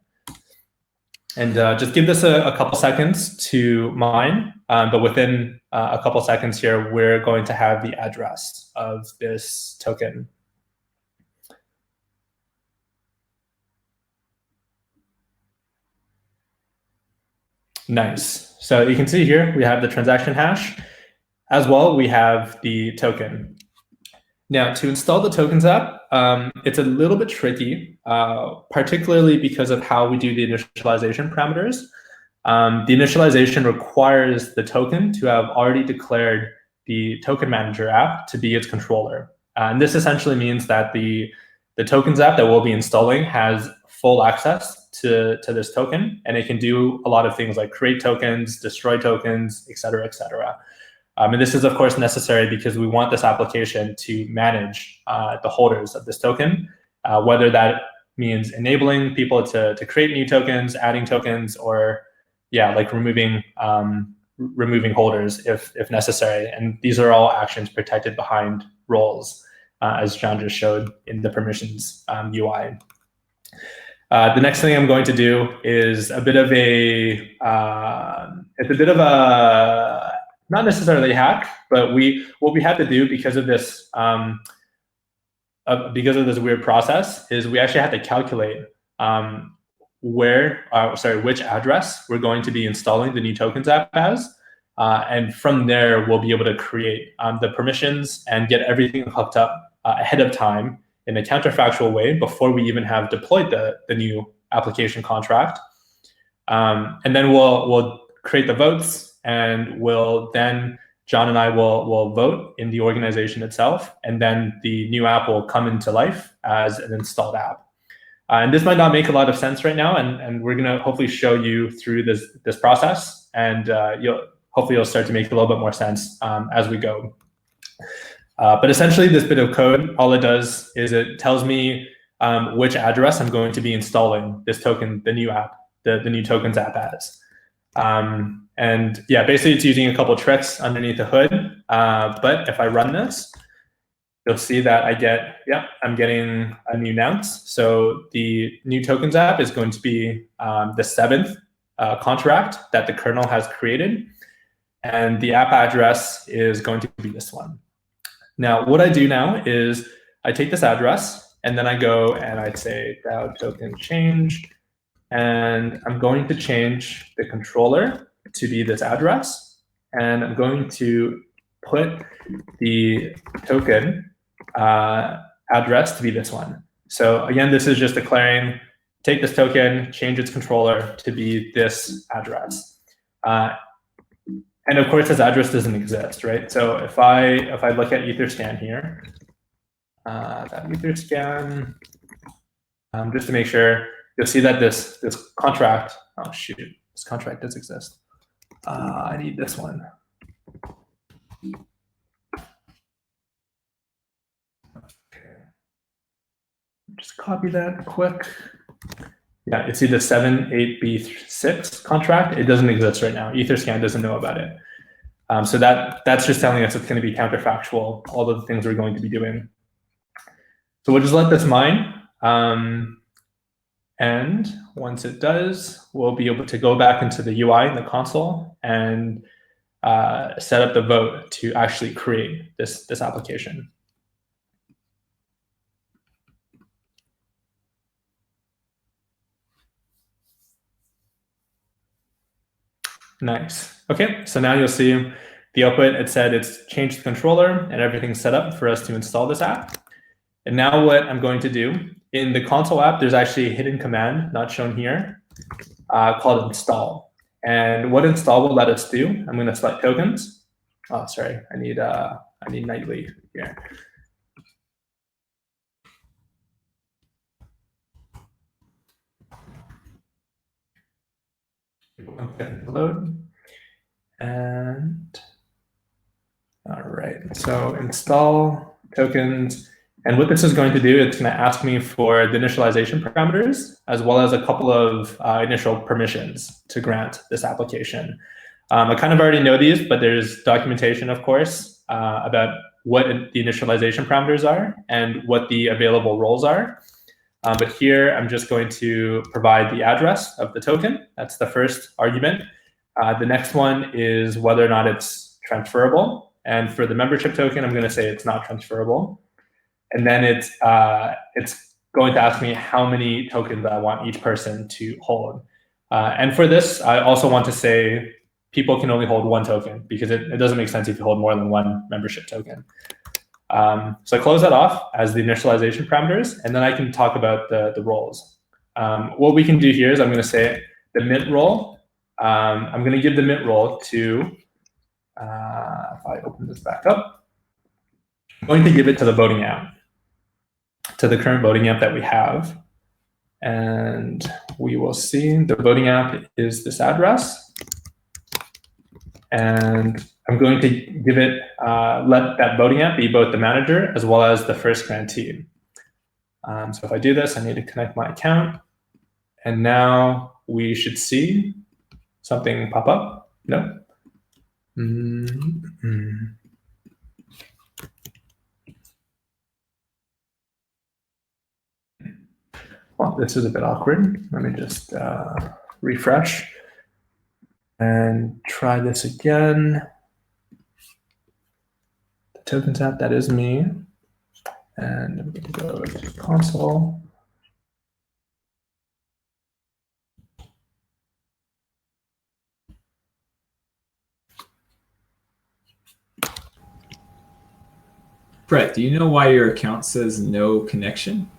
And just give this a couple seconds to mine. But within a couple seconds here, we're going to have the address of this token. Nice. So you can see here, we have the transaction hash. As well, we have the token. Now, to install the tokens app, it's a little bit tricky, particularly because of how we do the initialization parameters. The initialization requires the token to have already declared the token manager app to be its controller. And this essentially means that the tokens app that we'll be installing has full access to this token, and it can do a lot of things like create tokens, destroy tokens, et cetera, et cetera. And this is, of course, necessary because we want this application to manage the holders of this token, whether that means enabling people to create new tokens, adding tokens, or like removing holders if necessary. And these are all actions protected behind roles, as John just showed in the permissions UI. The next thing I'm going to do is a bit of a not necessarily a hack, but what we had to do because of this weird process is we actually had to calculate which address we're going to be installing the new tokens app as, and from there we'll be able to create the permissions and get everything hooked up ahead of time in a counterfactual way before we even have deployed the new application contract. And then we'll create the votes, and John and I will vote in the organization itself, and then the new app will come into life as an installed app. And this might not make a lot of sense right now, and we're going to hopefully show you through this process, and hopefully you'll start to make a little bit more sense as we go. But essentially, this bit of code, all it does is it tells me which address I'm going to be installing this token, the new app, the new tokens app as. And basically it's using a couple tricks underneath the hood. But if I run this, you'll see that I'm getting a new nonce. So the new tokens app is going to be the 7th contract that the kernel has created. And the app address is going to be this one. Now, what I do now is I take this address, and then I go and I say DAO token change, and I'm going to change the controller to be this address, and I'm going to put the token address to be this one. So again, this is just declaring, take this token, change its controller to be this address. And of course, this address doesn't exist, right? So if I look at Etherscan here, that Etherscan, just to make sure, you'll see that this contract, oh shoot, this contract does exist. I need this one. Okay. Just copy that quick. Yeah, you see the 78B6 contract. It doesn't exist right now. Etherscan doesn't know about it. So that's just telling us it's going to be counterfactual, all of the things we're going to be doing. So we'll just let this mine. And once it does, we'll be able to go back into the UI in the console and set up the vote to actually create this application. Nice. Okay, so now you'll see the output. It said it's changed the controller and everything's set up for us to install this app. And now what I'm going to do in the console app, there's actually a hidden command, not shown here, called install. And what install will let us do, I'm going to select tokens. Oh, sorry, I need nightly here. Okay, load. And all right, so install tokens. And what this is going to do, it's going to ask me for the initialization parameters, as well as a couple of initial permissions to grant this application. I kind of already know these, but there's documentation, of course, about what the initialization parameters are and what the available roles are. But here, I'm just going to provide the address of the token. That's the first argument. The next one is whether or not it's transferable. And for the membership token, I'm going to say it's not transferable. And then it's going to ask me how many tokens I want each person to hold. And for this, I also want to say people can only hold one token, because it doesn't make sense if you hold more than one membership token. So I close that off as the initialization parameters, and then I can talk about the roles. What we can do here is I'm going to say the mint role. I'm going to give the mint role to, if I open this back up, I'm going to give it to the voting app, to the current voting app that we have. And we will see the voting app is this address. And I'm going to give it, let that voting app be both the manager as well as the first grantee. So if I do this, I need to connect my account. And now we should see something pop up. No. Well, this is a bit awkward. Let me just refresh and try this again. The tokens app, that is me. And I'm going to go to console. Brett, do you know why your account says no connection?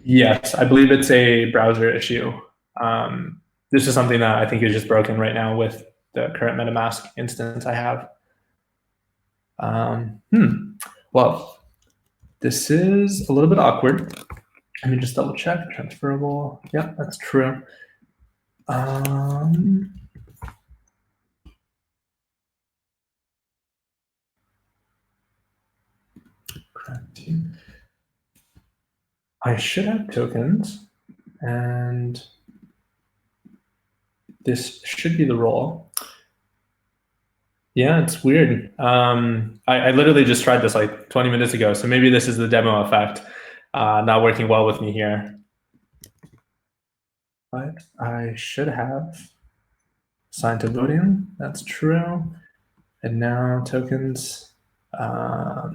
Yes, I believe it's a browser issue. This is something that I think is just broken right now with the current MetaMask instance I have. Well, this is a little bit awkward. Let me just double check. Transferable. Yeah, that's true. I should have tokens, and this should be the role. Yeah, it's weird. I literally just tried this like 20 minutes ago, so maybe this is the demo effect not working well with me here. But I should have signed to voting. That's true. And now tokens, I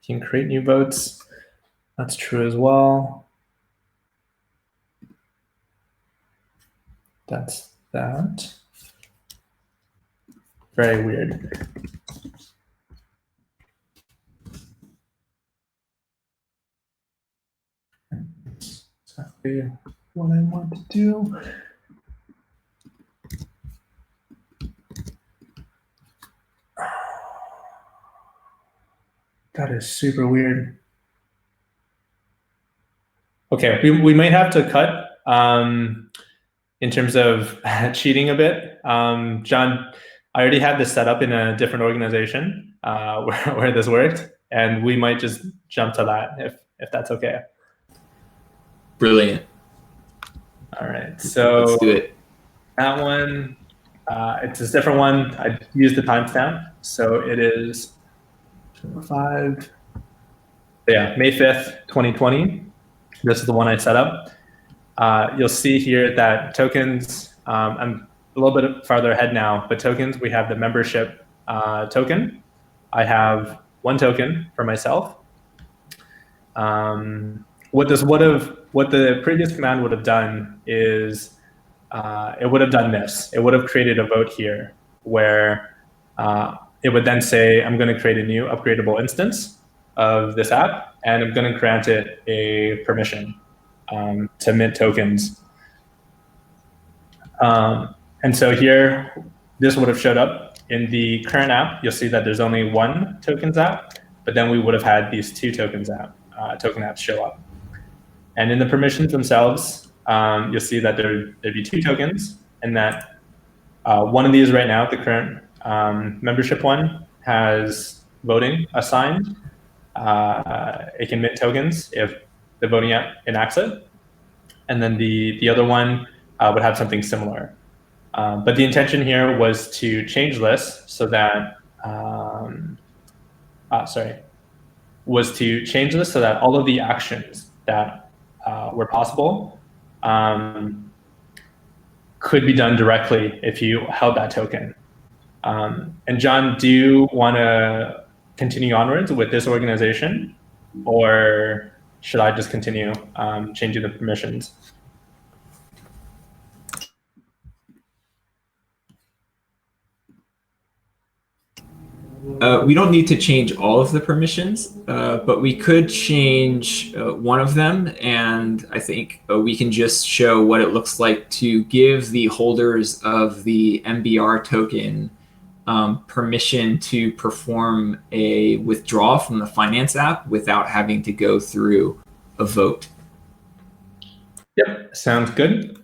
can create new votes. That's true as well. That's that. Very weird. That's exactly what I want to do. That is super weird. Okay, we might have to cut in terms of cheating a bit. John, I already had this set up in a different organization where this worked, and we might just jump to that if that's okay. Brilliant. All right, so let's do it. That one, it's a different one. I used the timestamp, so it is 5. Yeah, May 5th, 2020. This is the one I set up. You'll see here that tokens, I'm a little bit farther ahead now, but tokens, we have the membership token. I have 1 token for myself. What the previous command would have done is it would have done this. It would have created a vote here where it would then say, I'm going to create a new upgradable instance. of this app, and I'm going to grant it a permission to mint tokens. And so here, this would have showed up in the current app. You'll see that there's only one tokens app, but then we would have had these two tokens token apps show up. And in the permissions themselves, you'll see that there'd be two tokens, and that one of these right now, the current membership one, has voting assigned. It can mint tokens if the voting app enacts it. And then the other one would have something similar. But the intention here was to change this so that, was to change this so that all of the actions that were possible could be done directly if you held that token. And John, do you want to continue onwards with this organization, or should I just continue changing the permissions? We don't need to change all of the permissions, but we could change one of them, and I think we can just show what it looks like to give the holders of the MBR token permission to perform a withdrawal from the Finance app without having to go through a vote. Yep, sounds good.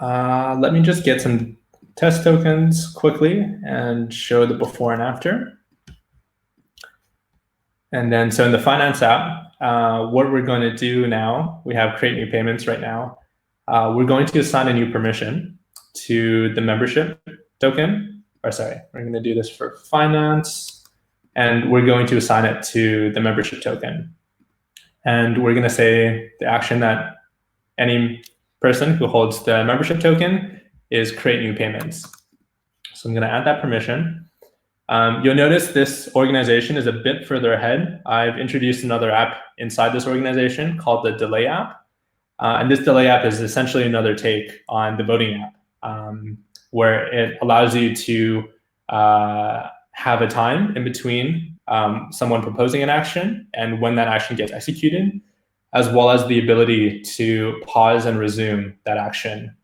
Let me just get some test tokens quickly and show the before and after. And then, so in the Finance app, what we're going to do now, we have create new payments right now. We're going to assign a new permission to the membership token. Or sorry, we're going to do this for Finance, and we're going to assign it to the membership token. And we're going to say the action that any person who holds the membership token is create new payments. So I'm going to add that permission. You'll notice this organization is a bit further ahead. I've introduced another app inside this organization called the Delay app. And this Delay app is essentially another take on the voting app, where it allows you to have a time in between someone proposing an action and when that action gets executed, as well as the ability to pause and resume that action.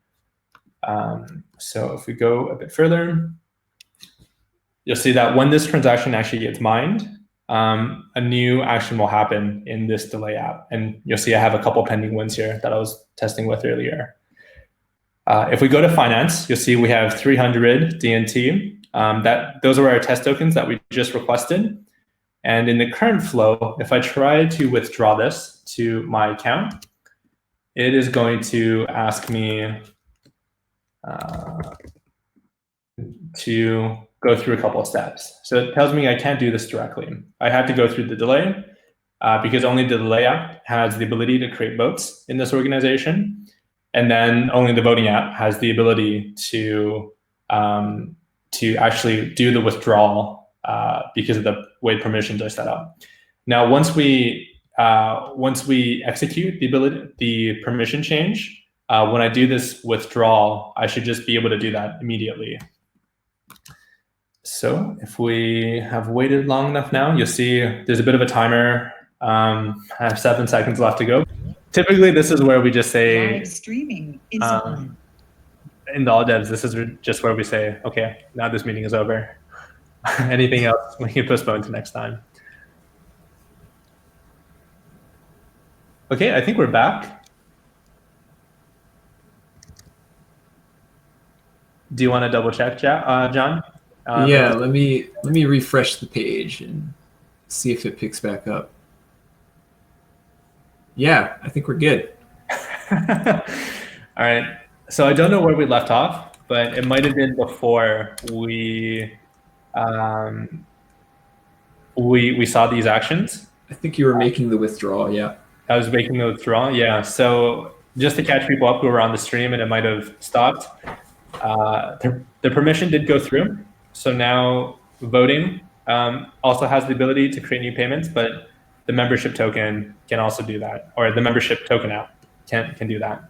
So if we go a bit further, you'll see that when this transaction actually gets mined, a new action will happen in this Delay app. And you'll see I have a couple pending ones here that I was testing with earlier. If we go to Finance, you'll see we have 300 DNT. Those are our test tokens that we just requested. And in the current flow, if I try to withdraw this to my account, it is going to ask me to go through a couple of steps. So it tells me I can't do this directly. I have to go through the Delay because only the Delay app has the ability to create votes in this organization. And then only the voting app has the ability to actually do the withdrawal because of the way permissions are set up. Now, once we execute the permission change, when I do this withdrawal, I should just be able to do that immediately. So if we have waited long enough now, you'll see there's a bit of a timer. I have 7 seconds left to go. Typically, this is where we just say, live streaming is on. In the all devs, this is just where we say, okay, now this meeting is over. Anything else we can postpone to next time. Okay, I think we're back. Do you want to double check, John? Yeah, let me refresh the page and see if it picks back up. Yeah, I think we're good. All right. So I don't know where we left off, but it might have been before we saw these actions. I think you were making the withdrawal, yeah. I was making the withdrawal, yeah. So just to catch people up who were on the stream and it might have stopped, the permission did go through. So now voting also has the ability to create new payments, but the membership token can also do that, or the membership token app can do that.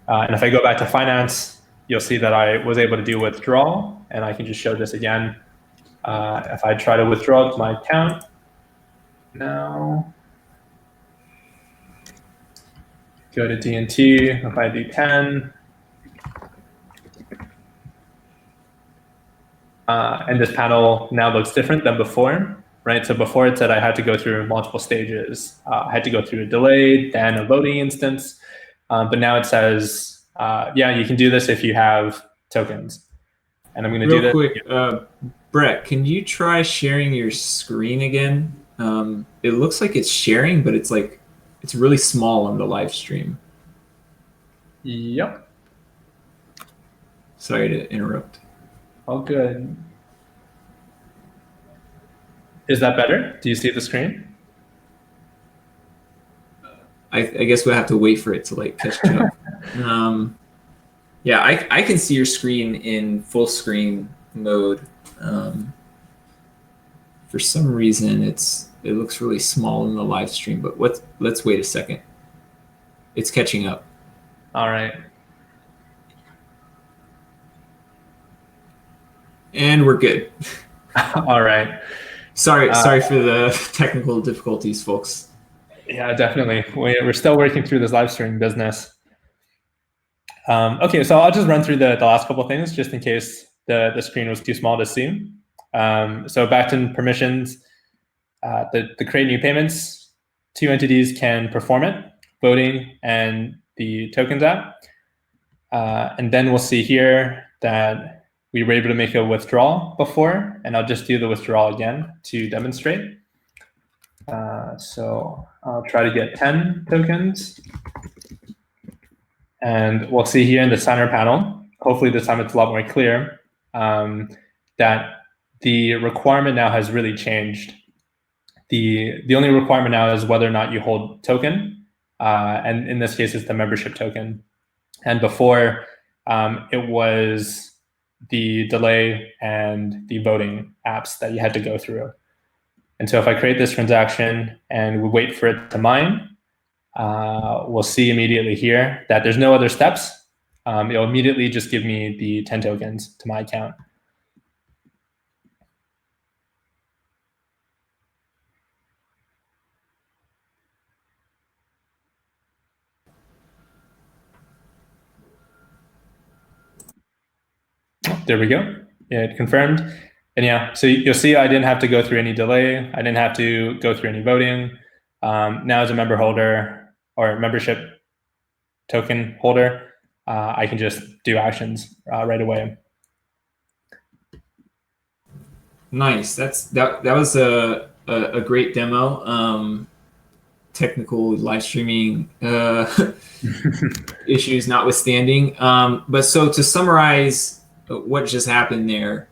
And if I go back to Finance, you'll see that I was able to do withdrawal, and I can just show this again. If I try to withdraw to my account, now. Go to DNT, if I do 10. And this panel now looks different than before, right? So before it said I had to go through multiple stages. I had to go through a delay, then a voting instance. But now it says, yeah, you can do this if you have tokens. And I'm going to do this. Real quick, Brett, can you try sharing your screen again? It looks like it's sharing, but it's really small on the live stream. Yep. Sorry to interrupt. All good. Is that better? Do you see the screen? I guess we'll have to wait for it to catch up. Yeah, I can see your screen in full screen mode. For some reason, it looks really small in the live stream, but let's wait a second. It's catching up. All right. And we're good. All right. Sorry for the technical difficulties, folks. Yeah, definitely. We're still working through this live stream business. Okay, so I'll just run through the last couple of things just in case the screen was too small to see. So back to permissions, the create new payments, two entities can perform it, voting and the tokens app. And then we'll see here that we were able to make a withdrawal before, and I'll just do the withdrawal again to demonstrate. So I'll try to get 10 tokens. And we'll see here in the center panel, hopefully this time it's a lot more clear, that the requirement now has really changed. The only requirement now is whether or not you hold token, and in this case, it's the membership token. And before, it was the delay and the voting apps that you had to go through. And so if I create this transaction and we wait for it to mine, we'll see immediately here that there's no other steps. It'll immediately just give me the 10 tokens to my account. There we go. It confirmed. And yeah, so you'll see I didn't have to go through any delay. I didn't have to go through any voting. Now as a member holder or membership token holder, I can just do actions right away. Nice. That was a great demo. Technical live streaming issues notwithstanding. But so to summarize what just happened there,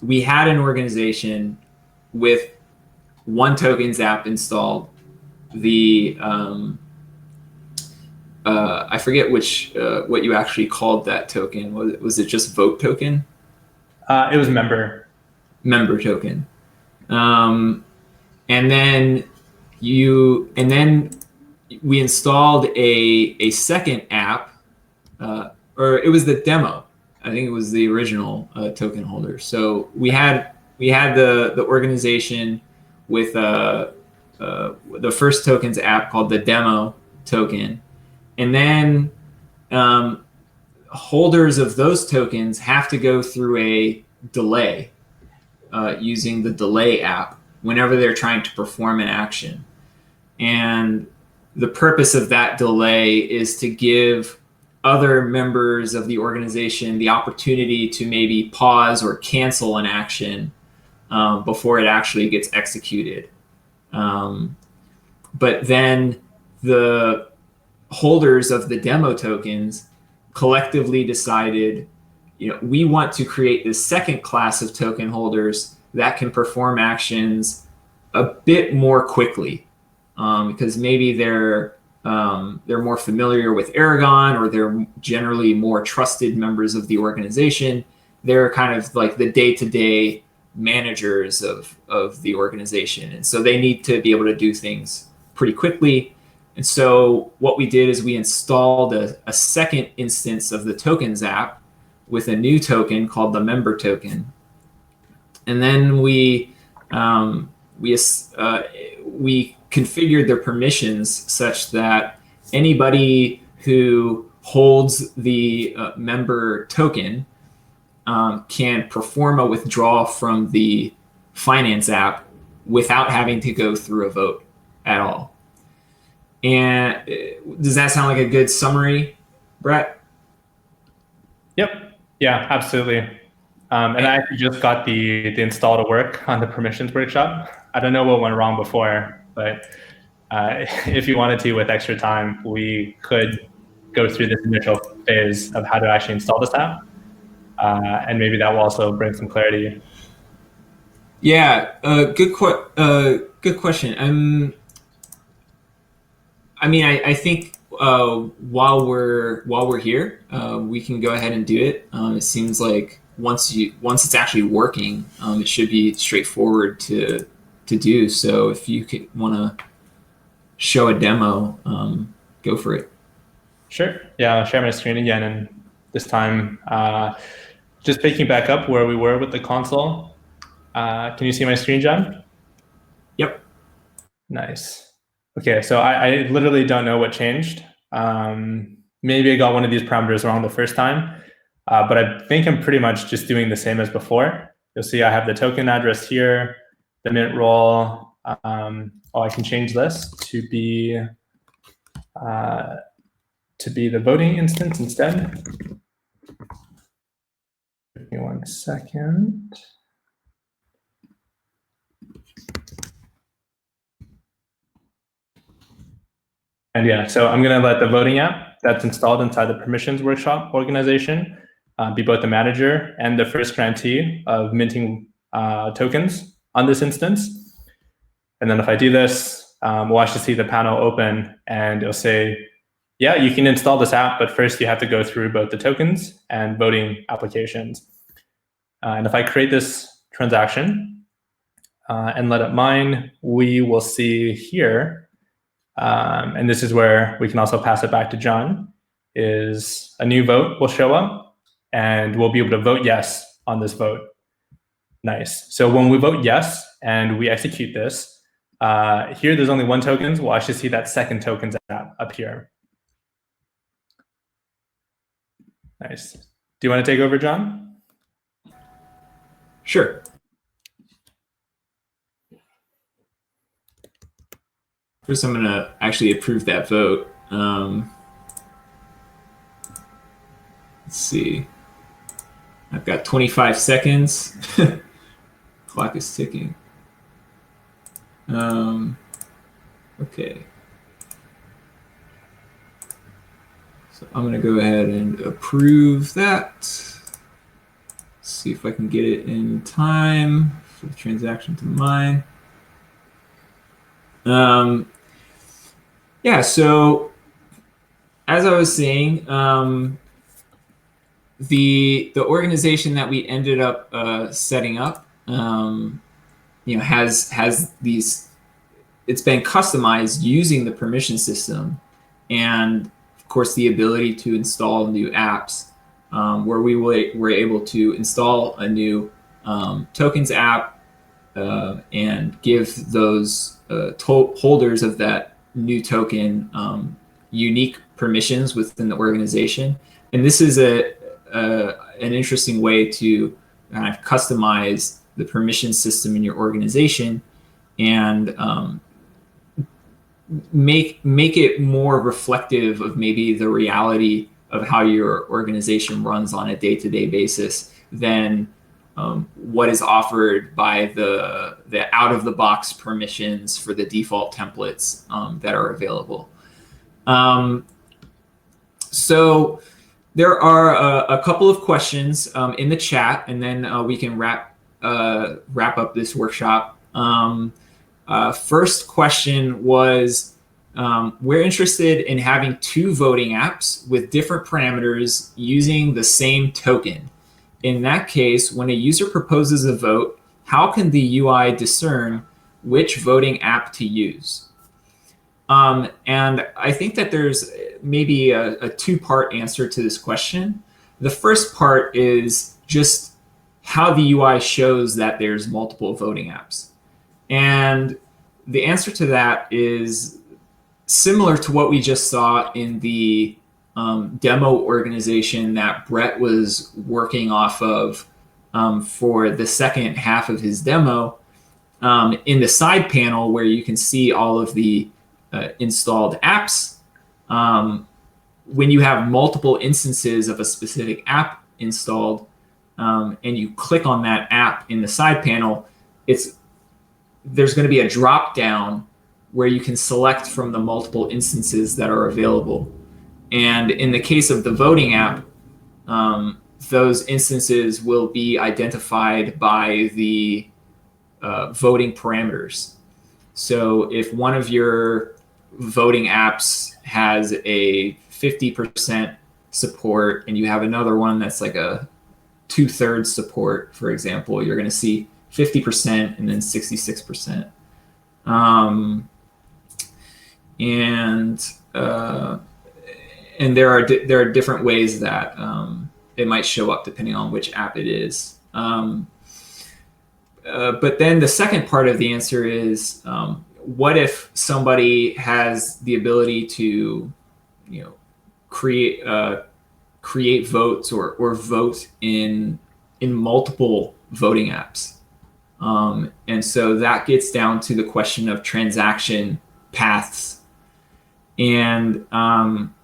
we had an organization with one tokens app installed. The I forget what you actually called that token. Was it just vote token? It was member token. And then we installed a second app, or it was the demo. I think it was the original token holder. So we had the organization with the first tokens app called the demo token, and then holders of those tokens have to go through a delay using the delay app whenever they're trying to perform an action. And the purpose of that delay is to give other members of the organization the opportunity to maybe pause or cancel an action before it actually gets executed. But then the holders of the demo tokens collectively decided, we want to create this second class of token holders that can perform actions a bit more quickly, because maybe they're more familiar with Aragon, or they're generally more trusted members of the organization. They're kind of like the day-to-day managers of the organization. And so they need to be able to do things pretty quickly. And so what we did is we installed a second instance of the tokens app with a new token called the member token. And then we we configured the permissions such that anybody who holds the member token can perform a withdrawal from the finance app without having to go through a vote at all. And does that sound like a good summary, Brett? Yep. Yeah, absolutely. And I actually just got the install to work on the permissions workshop. I don't know what went wrong before, but if you wanted to, with extra time, we could go through this initial phase of how to actually install this app. And maybe that will also bring some clarity. Yeah, good question. I think while we're here, we can go ahead and do it. It seems like once it's actually working, it should be straightforward to do. So if you want to show a demo, go for it. Sure. Yeah, I'll share my screen again, and this time just picking back up where we were with the console. Can you see my screen, John? Yep. Nice. Okay, so I literally don't know what changed. Maybe I got one of these parameters wrong the first time, but I think I'm pretty much just doing the same as before. You'll see I have the token address here, the mint role. I can change this to be the voting instance instead. Give me 1 second. And yeah, so I'm going to let the voting app that's installed inside the permissions workshop organization be both the manager and the first grantee of minting tokens on this instance. And then if I do this, we'll actually see the panel open and it'll say, yeah, you can install this app, but first you have to go through both the tokens and voting applications. And if I create this transaction and let it mine, we will see here, and this is where we can also pass it back to John, is a new vote will show up and we'll be able to vote yes on this vote. Nice. So when we vote yes and we execute this, here there's only one token. We'll actually see that second tokens app up here. Nice. Do you want to take over, John? Sure. First, I'm going to actually approve that vote. Let's see. I've got 25 seconds. Clock is ticking. Okay. So I'm going to go ahead and approve that. See if I can get it in time for the transaction to mine. Yeah, so as I was saying, the organization that we ended up setting up, has these. It's been customized using the permission system, and of course the ability to install new apps, where we were able to install a new tokens app and give those holders of that new token unique permissions within the organization. And this is an interesting way to kind of customize the permission system in your organization and make it more reflective of maybe the reality of how your organization runs on a day-to-day basis than what is offered by the out-of-the-box permissions for the default templates that are available. So there are a couple of questions in the chat, and then we can wrap up this workshop. First question was, we're interested in having two voting apps with different parameters using the same token. In that case, when a user proposes a vote, how can the UI discern which voting app to use? And I think that there's maybe a two-part answer to this question. The first part is just how the UI shows that there's multiple voting apps. And the answer to that is similar to what we just saw in the demo organization that Brett was working off of for the second half of his demo. In the side panel where you can see all of the installed apps, when you have multiple instances of a specific app installed and you click on that app in the side panel, there's going to be a drop down where you can select from the multiple instances that are available. And in the case of the voting app, those instances will be identified by the voting parameters. So if one of your voting apps has a 50% support and you have another one that's like a 2/3 support, for example, you're going to see 50% and then 66%. And there are different ways that it might show up depending on which app it is. But then the second part of the answer is, what if somebody has the ability to, create votes or vote in multiple voting apps? And so that gets down to the question of transaction paths. And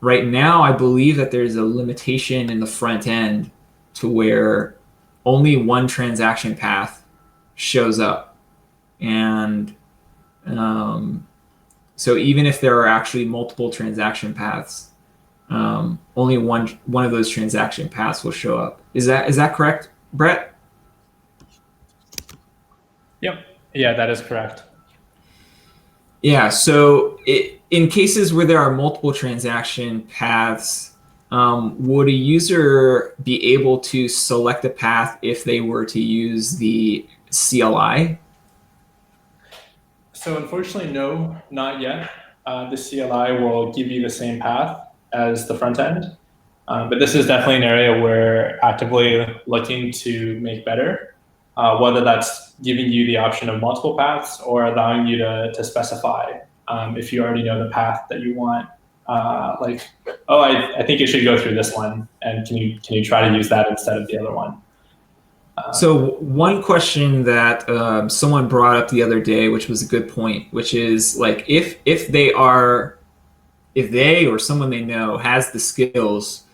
right now, I believe that there's a limitation in the front end to where only one transaction path shows up. And so even if there are actually multiple transaction paths, only one of those transaction paths will show up. Is that correct, Brett? Yep. Yeah, that is correct. Yeah. So in cases where there are multiple transaction paths, would a user be able to select a path if they were to use the CLI? So unfortunately, no, not yet. The CLI will give you the same path as the front end. But this is definitely an area we're actively looking to make better, whether that's giving you the option of multiple paths or allowing you to specify if you already know the path that you want. I think it should go through this one, and can you try to use that instead of the other one? So one question that someone brought up the other day, which was a good point, which is like if they or someone they know has the skills,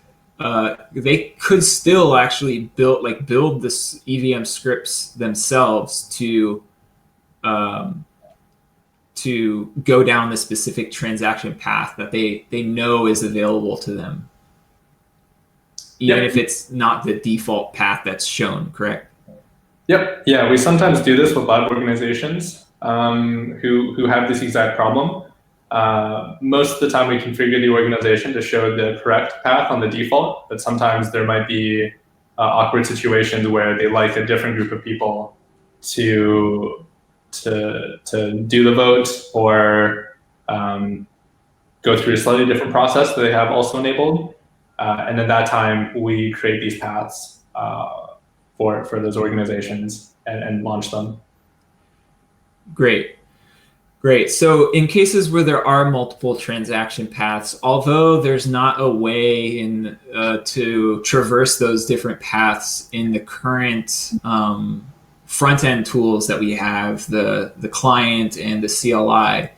they could still actually build this EVM scripts themselves to go down the specific transaction path that they know is available to them, even if it's not the default path that's shown, correct? Yep. Yeah, we sometimes do this with live organizations who have this exact problem. Most of the time we configure the organization to show the correct path on the default, but sometimes there might be awkward situations where they like a different group of people to do the vote or go through a slightly different process that they have also enabled. And at that time, we create these paths for those organizations and launch them. Great. So in cases where there are multiple transaction paths, although there's not a way to traverse those different paths in the current front-end tools that we have, the client and the CLI,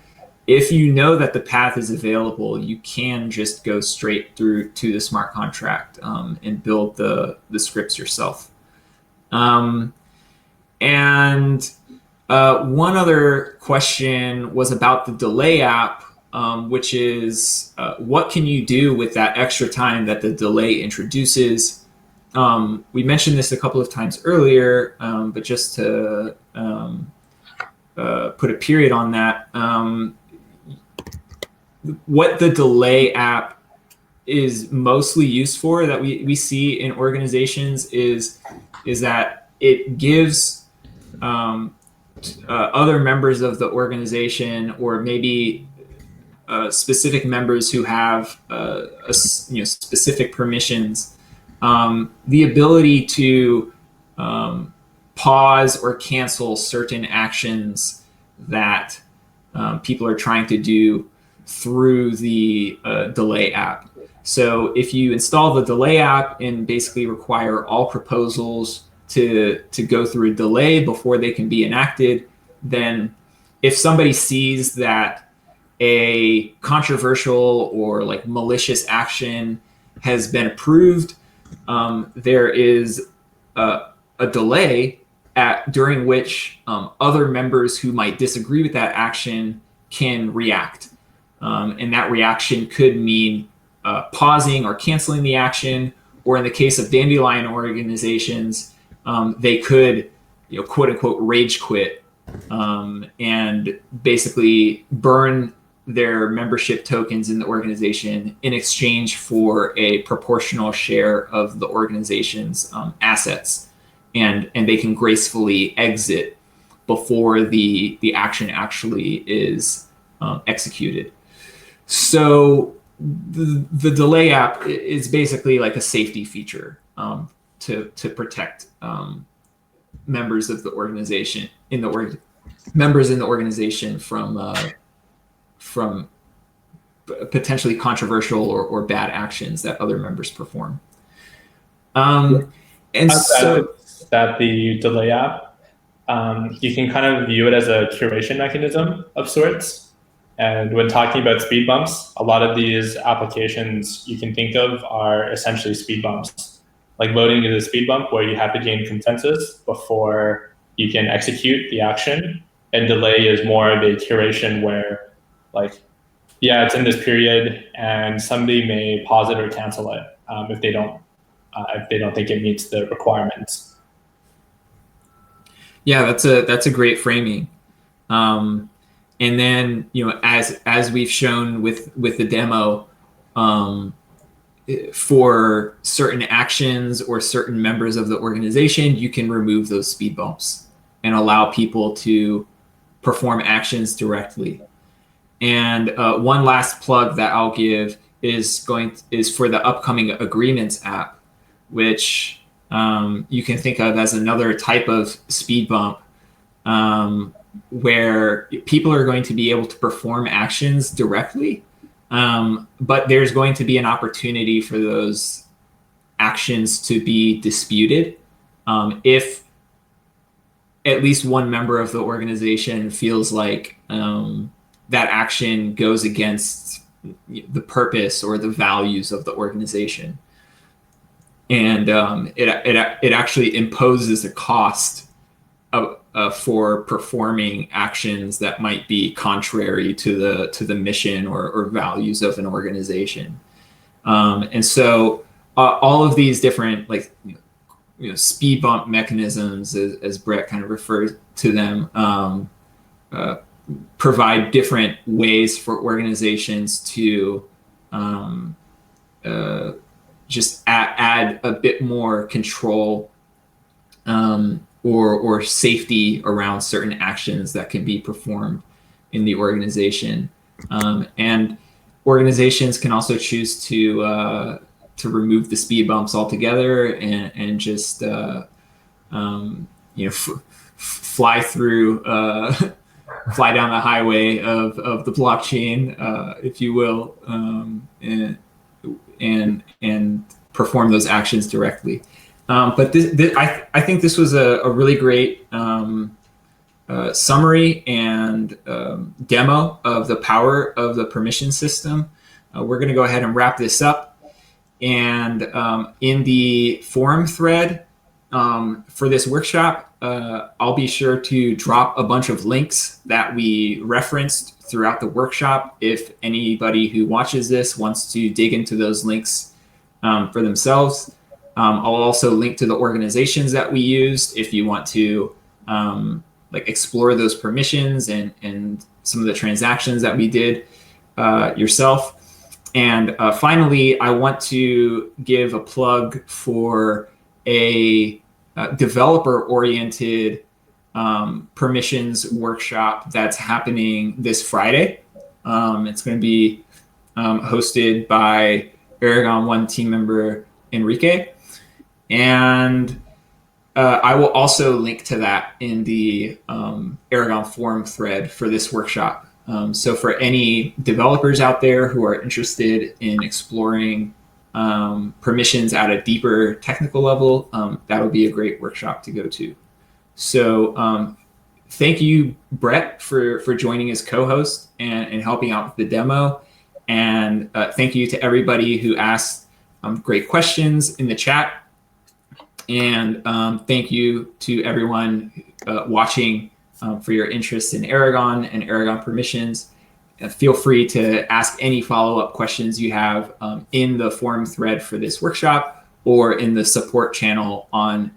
if you know that the path is available, you can just go straight through to the smart contract and build the scripts yourself. One other question was about the delay app, which is what can you do with that extra time that the delay introduces? We mentioned this a couple of times earlier, but just to put a period on that, what the delay app is mostly used for that we see in organizations is that it gives other members of the organization, or maybe specific members who have specific permissions, the ability to pause or cancel certain actions that people are trying to do through the Delay app. So if you install the Delay app and basically require all proposals to go through a delay before they can be enacted, then if somebody sees that a controversial or like malicious action has been approved, there is a delay during which other members who might disagree with that action can react. And that reaction could mean pausing or canceling the action, or in the case of Dandelion organizations, they could, quote unquote, rage quit and basically burn their membership tokens in the organization in exchange for a proportional share of the organization's assets, and they can gracefully exit before the action actually is executed. So the Delay app is basically like a safety feature to protect members of the organization members in the organization from potentially controversial or bad actions that other members perform. And so that the Delay app, you can kind of view it as a curation mechanism of sorts. And when talking about speed bumps, a lot of these applications you can think of are essentially speed bumps. Like voting is a speed bump where you have to gain consensus before you can execute the action. And Delay is more of a curation where, like, yeah, it's in this period, and somebody may pause it or cancel it if they don't think it meets the requirements. Yeah, that's a great framing. And then, as we've shown with the demo, for certain actions or certain members of the organization, you can remove those speed bumps and allow people to perform actions directly. And one last plug that I'll give is for the upcoming Agreements app, which you can think of as another type of speed bump, where people are going to be able to perform actions directly, but there's going to be an opportunity for those actions to be disputed if at least one member of the organization feels like that action goes against the purpose or the values of the organization. And it actually imposes a cost for performing actions that might be contrary to the mission or values of an organization. And so all of these different speed bump mechanisms, as Brett kind of refers to them, provide different ways for organizations to just add a bit more control or safety around certain actions that can be performed in the organization. And organizations can also choose to remove the speed bumps altogether and just fly down the highway of the blockchain, if you will, and perform those actions directly. But I think this was a really great summary and demo of the power of the permission system. We're going to go ahead and wrap this up. And in the forum thread for this workshop, I'll be sure to drop a bunch of links that we referenced throughout the workshop. If anybody who watches this wants to dig into those links for themselves, I'll also link to the organizations that we used if you want to explore those permissions and some of the transactions that we did yourself. And finally, I want to give a plug for a developer-oriented permissions workshop that's happening this Friday. It's going to be hosted by Aragon One team member Enrique. And I will also link to that in the Aragon forum thread for this workshop. So for any developers out there who are interested in exploring permissions at a deeper technical level, that'll be a great workshop to go to. So thank you, Brett, for joining as co-host and helping out with the demo. And thank you to everybody who asked great questions in the chat. And thank you to everyone watching for your interest in Aragon and Aragon permissions. Feel free to ask any follow-up questions you have in the forum thread for this workshop or in the support channel on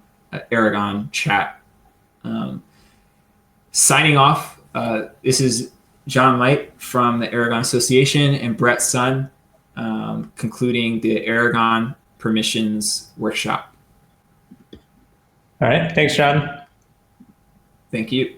Aragon chat. Signing off, this is John Light from the Aragon Association and Brett Sun concluding the Aragon permissions workshop. All right. Thanks, John. Thank you.